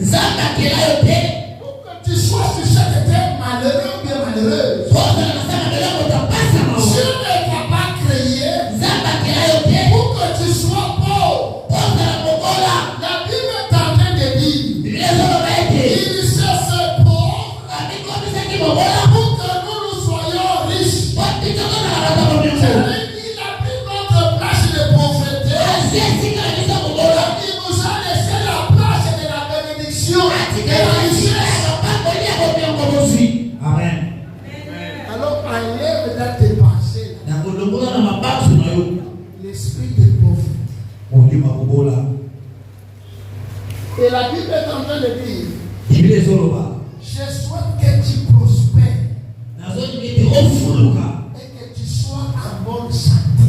pour que tu sois sur cette terre malheureux ou bien malheureuse. Dieu ne t'a pas créé pour que tu sois pauvre. La Bible est en train de dire, il s'est fait pauvre pour que nous soyons riches. Il a pris notre place de pauvreté. Il nous a laissé la place de la bénédiction et la richesse. Amen. Alors enlève dans tes pensées l'esprit de pauvreté. Et la Bible est en train de dire, je souhaite que tu prospères et que tu sois en bonne santé.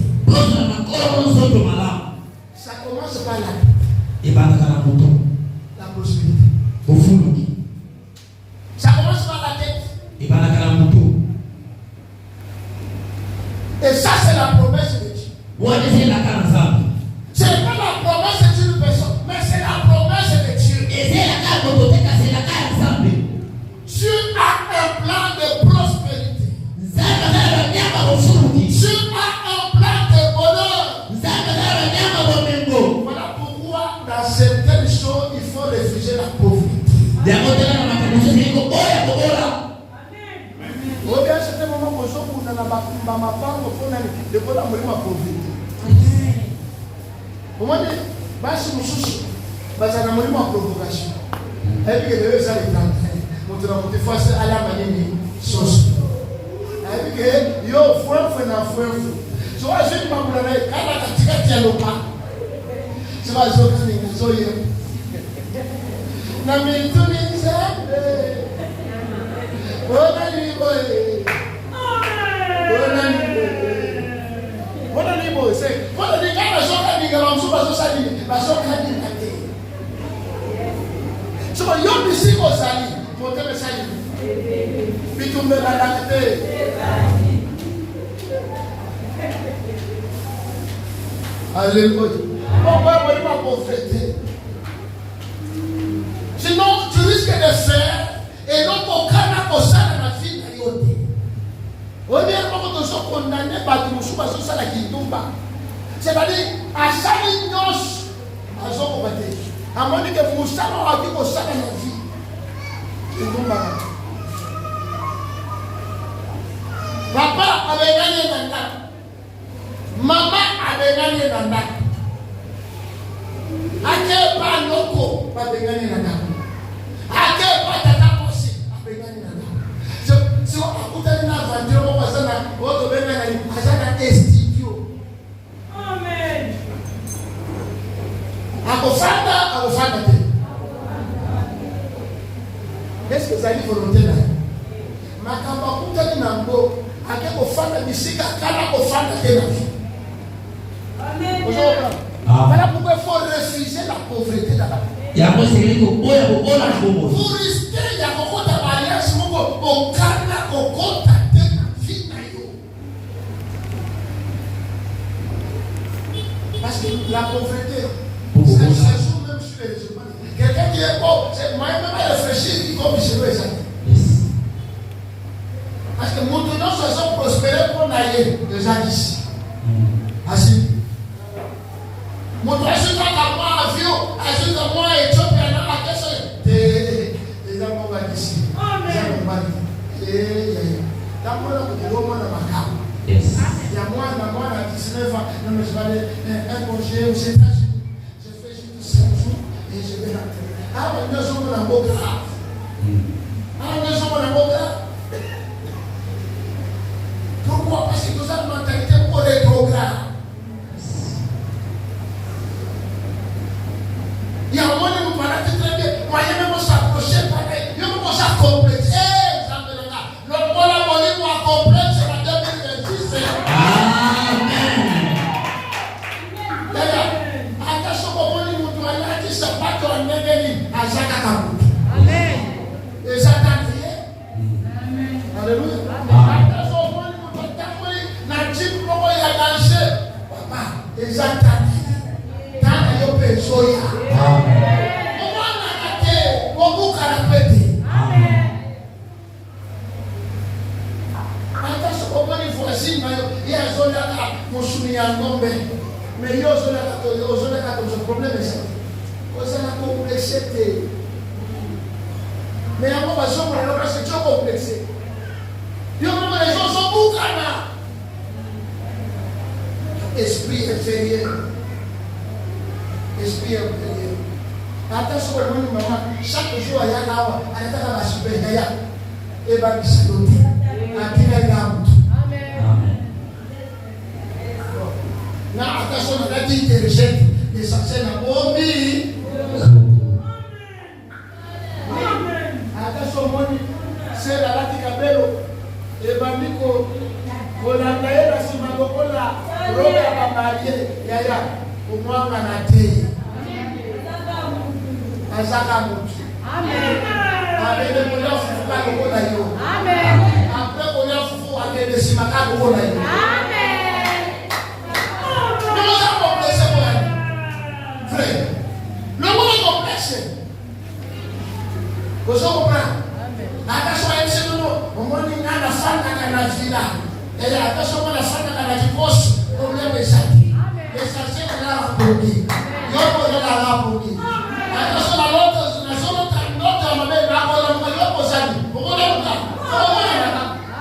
Et ça, c'est la promesse de Dieu. Ce n'est pas la promesse d'une personne, mais c'est la promesse de Dieu. Dieu a un plan de prospérité. Dieu a un plan de bonheur. Voilà pourquoi dans certaines choses, il faut refuser la pauvreté. Au bien, c'était un moment où on a ma femme au fond de la pauvreté. Au moins, basi mususu bazana muri ma provocation. Et puis que les gens les prennent. Montre monter face à la manière sauce. Et puis que yo fou na fou. So a gente mamula na kala katika tialopa. C'est pas zo que ni zo yo. Na mituni nzambe. Ona ni boy. Ona ni boy. Ona ni boy say. Ona ni kana soka ni ngala msuba so sadi. Ba soka ni kate. So yo bisiko sali. Potele sali. Bitumbe la kate. Alléluia. Pourquoi vous ne pas pauvreté? Sinon, tu risques de faire et donc aucun n'a ça dans la vie de l'autre. On est condamné par tout le monde sur la Kintumba. C'est-à-dire, à chaque noce, à son combattre. À moins que vous savez, on a dit qu'on ça dans la vie. Kintumba. Papa avait gagné dans la. Maman avait gagné dans la. Ake pa loko pa gagné dans la. Ake pa tata aussi a gagné dans la. Si on a écouté une aventure, on va s'en aller. On va s'en aller studio. Amen. Akofanda. Est-ce que ça dit volonté là? Makamba kuta ni nambo. Ake kofanda bisika kana kofanda tena. Amen. Voilà pourquoi il faut refuser la pauvreté dans la vie. Vous risquez de kokota mariage mungo okana kokota tena vie na yo. Parce que la pauvreté, ça joue même sur les résultats. Quelqu'un qui est pauvre, c'est moi-même à réfléchir comme je veux ça. Parce que maintenant, ce sont prospérés pour naïr déjà ici. Ainsi. Mon doigt sur ta moi avion, ajoute à moi Éthiopie dans la question. Les amants vont ici. Amen. D'abord, il y a moi, à 19 ans, je vais aller un congé aux États-Unis. Je fais juste 5 jours et je vais rentrer. Ah, nous sommes dans un beau grave. Pourquoi? Parce que nous avons une mentalité pour les programmes. Il y a un moment où nous parlons très bien. Moi, je vais s'approcher pareil. Je vais s'accomplir. Le bon abonné pour accomplir, c'est la 2026. Amen. D'ailleurs, attention, au moment où nous doit dire, c'est pas ton ennemi. À chaque Amen. Et ça t'a crié. Amen. Alléluia. Attention, au moment où nous doit dire, n'a dit pourquoi il a dansé. Papa, et ça t'a crié. Tant qu'il y a eu soya. Amen. Comment on a raté? Comment on a répété? Amen. Attention, comment il faut essayer, il y a un soldat qui m'a soumis à ngombe. Mais il y a un soldat qui a un problème. Il y a un complexité. Mais avant, on va se dire que c'est trop complexé. Il y a même les gens sont boucana. Esprit inférieur. Esprit inférieur. Attention, maman, chaque jour, il y a là, il y a la super, il y a et va me saluer. Amen. Attention, on a dit que les gens, les sorciers n'ont pas mis. Attention, c'est la laticabello. Et Bamiko, on a d'ailleurs la Simagola, Robert Mamarié, Yaya, au moins on a dit. Amen. Avec les moyens, il faut pas le Amen. Après, on a fou avec les Simaka. Amen. qui. Yoko de la la pour qui. Attention à l'autre, l'autre ma mère là pour la yoko sali. Pourquoi là?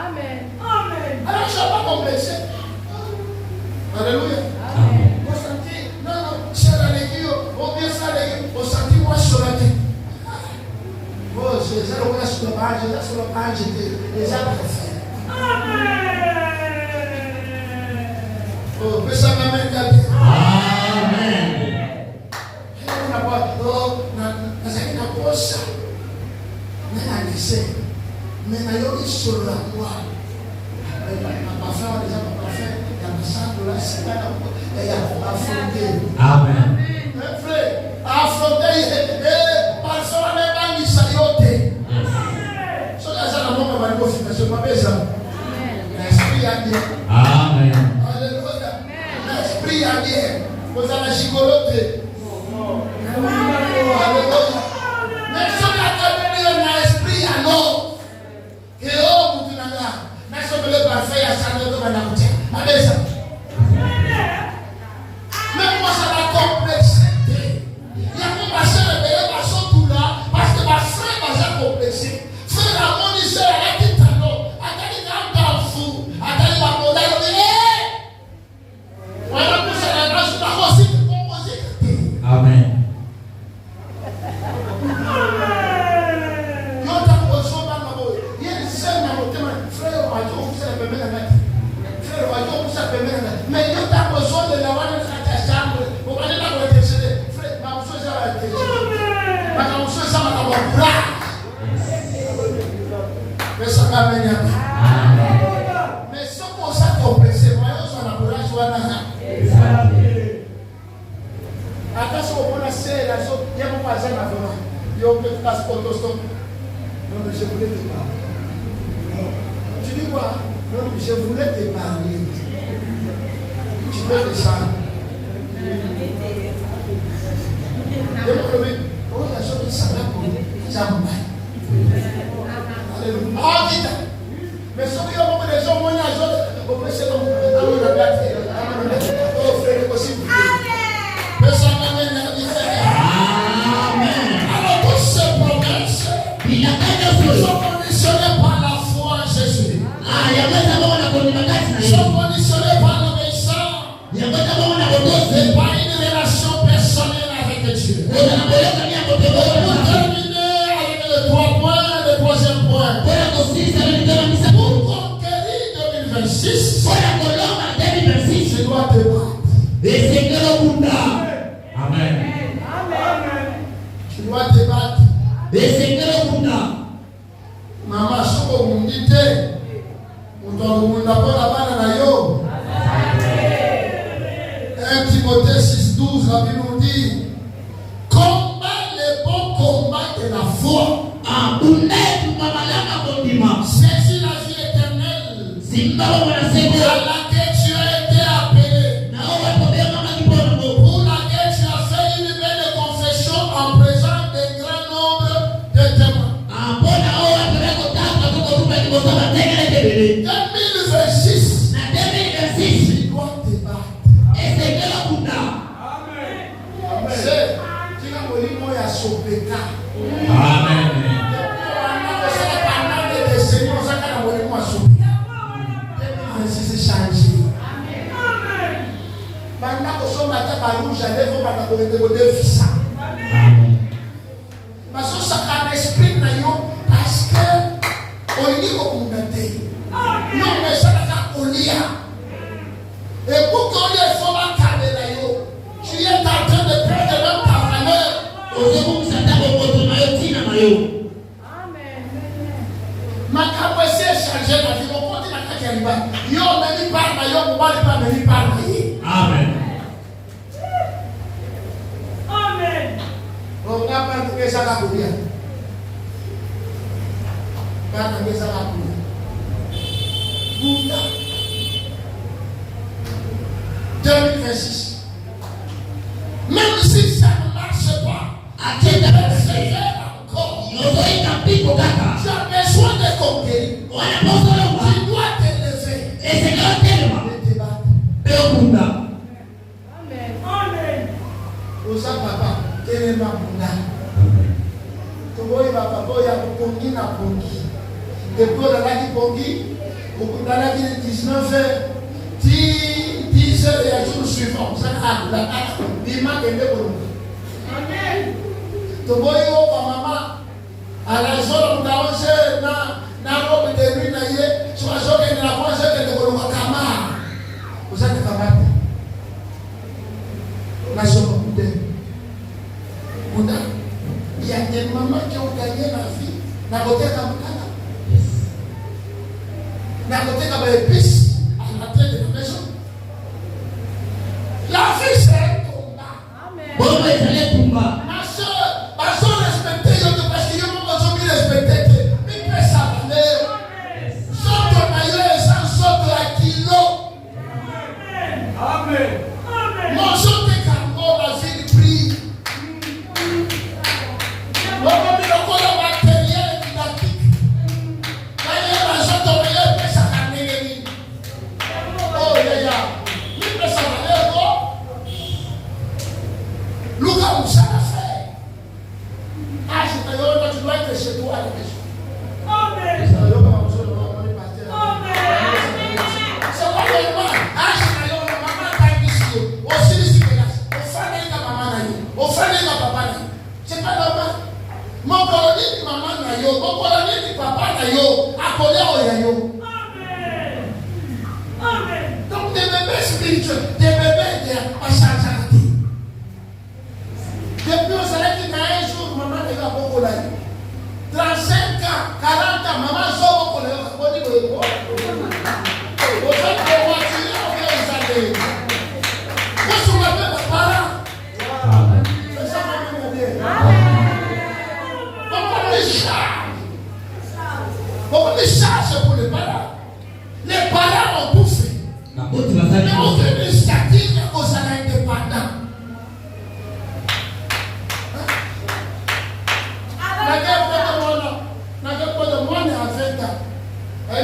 Amen. Amen. Alors je ne suis pas complexé. Alléluia. Amen. Vous sentez, non, c'est la légume, on vient faire les légumes, on sentit moi sur la tête. Oh, c'est ça le reste de page, c'est ça le page, c'est ça le fait. Amen. Oh, mais ça m'a même gardé. Amen. On n'a pas, oh, on n'a pas ça. Mais on a laissé. Mais on a eu sur la voie. Ma femme a déjà pas fait. Il y a ma sang de la semaine. Il y a affronté. Amen. Mes frères, affronter. Parfois, on n'est pas mis ça yoté. So that's how the moment I go to the supervision. L'esprit a bien. Amen. Alléluia. L'esprit a bien. Vous avez chicoloté. Alléluia. Mais ce qu'on a donné l'esprit à l'eau. Et oh, vous n'avez pas. Mais ce que le parfait a ça de l'autre. Amen. Ça. Même moi, ça m'a complexité. Il y a pas passé le meilleur passant tout là. Parce que ma frère m'a complexé. Frère, à mon lycée, à la petite talon, à ta petite talon fou, à ta petite modèle, on dit, voilà, pour ça, la grâce de la rose, c'est composé. Amen. Mais il y a besoin de la voir dans ta chambre. Vous allez la voir décéder. Frère, ma chose ça va décéder. Ma chose ça va avoir. Mais ça va venir. Mais ce qu'on s'est complexé, moi, je suis en approche, je suis en attention, on a serré la chose. Il y a mon voisin à faire. Il y a un peu de passeport au stop. Non, mais je voulais te parler. Tu dis quoi? Non, je voulais te parler. Tu peux descendre. Oh, la chose qui s'en va pour Jambaï. Alléluia. Ah, vite. Mais ce qui est au moment des gens, moi, il y a des gens, on peut se faire. Oh, frère, possible. Mais ça m'amène à dire. Amen. Alors, toutes ces promesses, sont conditionnées par la foi en Jésus. Sont conditionnées par l'obéissance. Et par une relation personnelle avec Dieu. Pour terminer avec le 3 points, le troisième point. Pour conquérir 2026, je dois te battre. Amen. Tu dois te battre. Maman, si vous me dites, vous ne pas la balle à yo. 1 Timothée 6,12, la Bible nous dit, combat le bon combat de la foi. Saisis la vie éternelle à laquelle tu as été appelé, pour laquelle tu as fait une belle confession en présence d'un grand nombre de témoins. 2026, tu dois te battre. C'est tu as volé moi à son pécat. Amen. Et pour qu'on ait faut pas caler là yo, tu es en train de perdre même ta valeur. Amen. Ma capacité est changée dans la vie. On continue à faire des yo même pas na yo, on va pas même pas. Amen. Amen. On n'a pas de ça là pour bien. Pas de ça là pour bien. 2026. Même si ça ne marche pas, tu encore. Tu as besoin de conquérir. Tu dois t'élever. Et te battre. Amen. Amen. les mabunda. Toboyi papa boya pongi na pongi. Depuis on a dit pongi, on a dit 19h, 10h et le jour suivant. Ça a la date, il m'a donné pour nous. Amen. Toboyi o maman, à la zone où on a na robe de nuit na ye, soit je que na moi je que de ko kama. Vous êtes capable. La zone de Bouddha. Il y a des mamans qui ont gagné la vie. N'a côté comme ça. N'a côté comme épice à l'entrée de la maison. La vie c'est un combat. Amen. Ma soeur respectée, parce que je ne peux pas respecter. Mais peut ça valer. Saute ton aïeux sans saute à kilo. Amen. Mon saute est comme moi, la vie de prix. Chez toi à la maison. Amen. C'est pas vraiment. Maman t'a dit aussi ici que là. Au fallait la papa. C'est pas normal. Mon colonie maman na yo, mon colonie papa na yo, appelé au yayo. Amen. Amen. Donc des bébés spirituels, des bébés de achanté. Depuis au salaire qui n'a un jour maman n'a pas beaucoup là. 35 ans, 40 ans, maman sort pour le body. Vous faites des voitures, vous allez. Vous sont mes parents. C'est ça que je veux dire. Pourquoi les charges pour les parents? Les parents ont tout fait. Mais on fait une statique aux indépendants.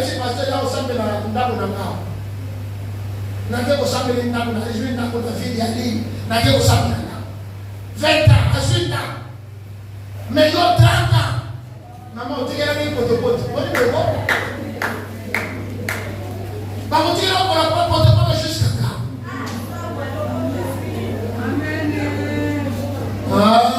Si pasteur là au centre de la ndako na ngao nake ko sambe ni ndako na jui ndako na fili ya li nake ko sambe na 20 ans 18 ans mais yo 30 ans maman otikela ni pote woni bebo ba otikela ko la pote jusqu'à quand. Amen.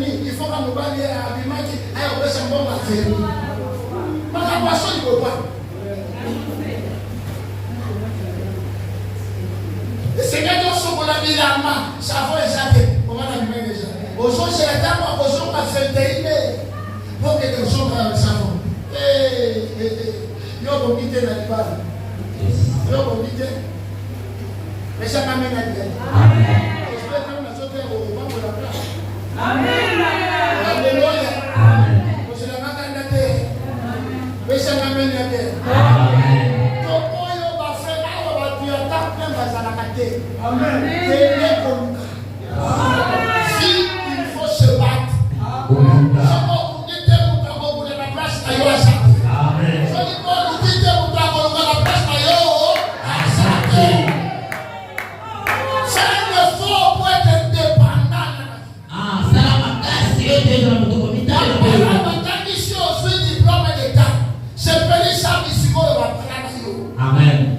Il faut qu'on nous parle à Bimaki, à l'opération bombe à faire. Ma poisson, il ne peut pas. Le Seigneur doit se collaborer à moi. Ça va exacter. Comment on a mis déjà? Aujourd'hui, c'est la dame, aujourd'hui, on va faire des pour que les gens fassent le savon. Yo, on quitte la balle. Yo, on quitte. Mais ça m'amène à dire. Amen. J'espère que nous avons sauté au banc de la place. Amen. Alléluia. Amen. Nous sommes dans la terre. Mais ça m'amène à dire. Amen. Amen. Si il faut se battre, c'est un effort pour être indépendant. C'est Amen.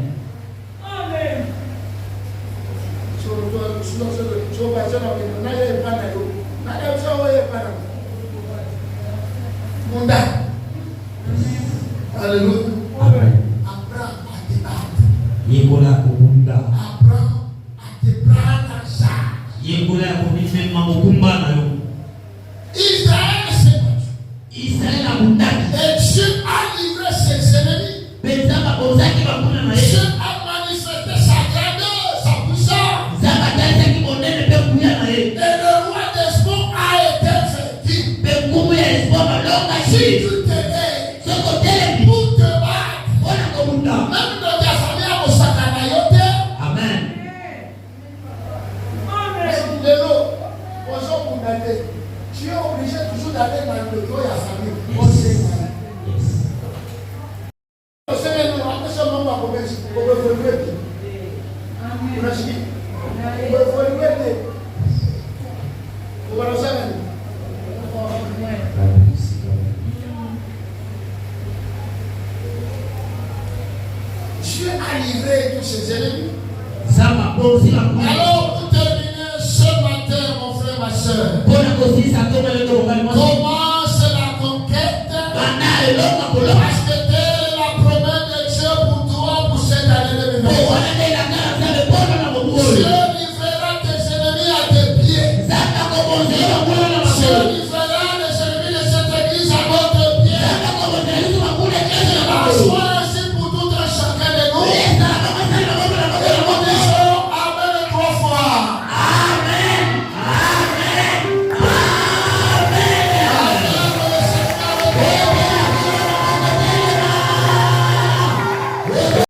Bunda. Alléluia. Amen. Apprends à te battre. Yekola kubunda. Apprends à te prendre en charge. Yekola kubifema mukumba na yo. Israël s'est battu. Israël a bundaki. Et Dieu a livré ses ennemis. Benzama bozaki bakuna na Dieu ye. a manifesté sa grandeur, sa puissance. Zaba tazaki monene pe kuya na ye. Et le roi d'Espoir a été vaincu. Pe kumu ya espoir balonga Si shi. tu t'aides Soko telemi. pour te battre, Ona kubunda. même dans ta famille, à Osakanayote, Amen. tu es obligé toujours d'aller dans le dos de la famille. Yes. Dieu a livré tous ses ennemis. Zaba bozi la kuya. Alors, pour terminer ce matin, mon frère, ma soeur, Bona kosisa kama leo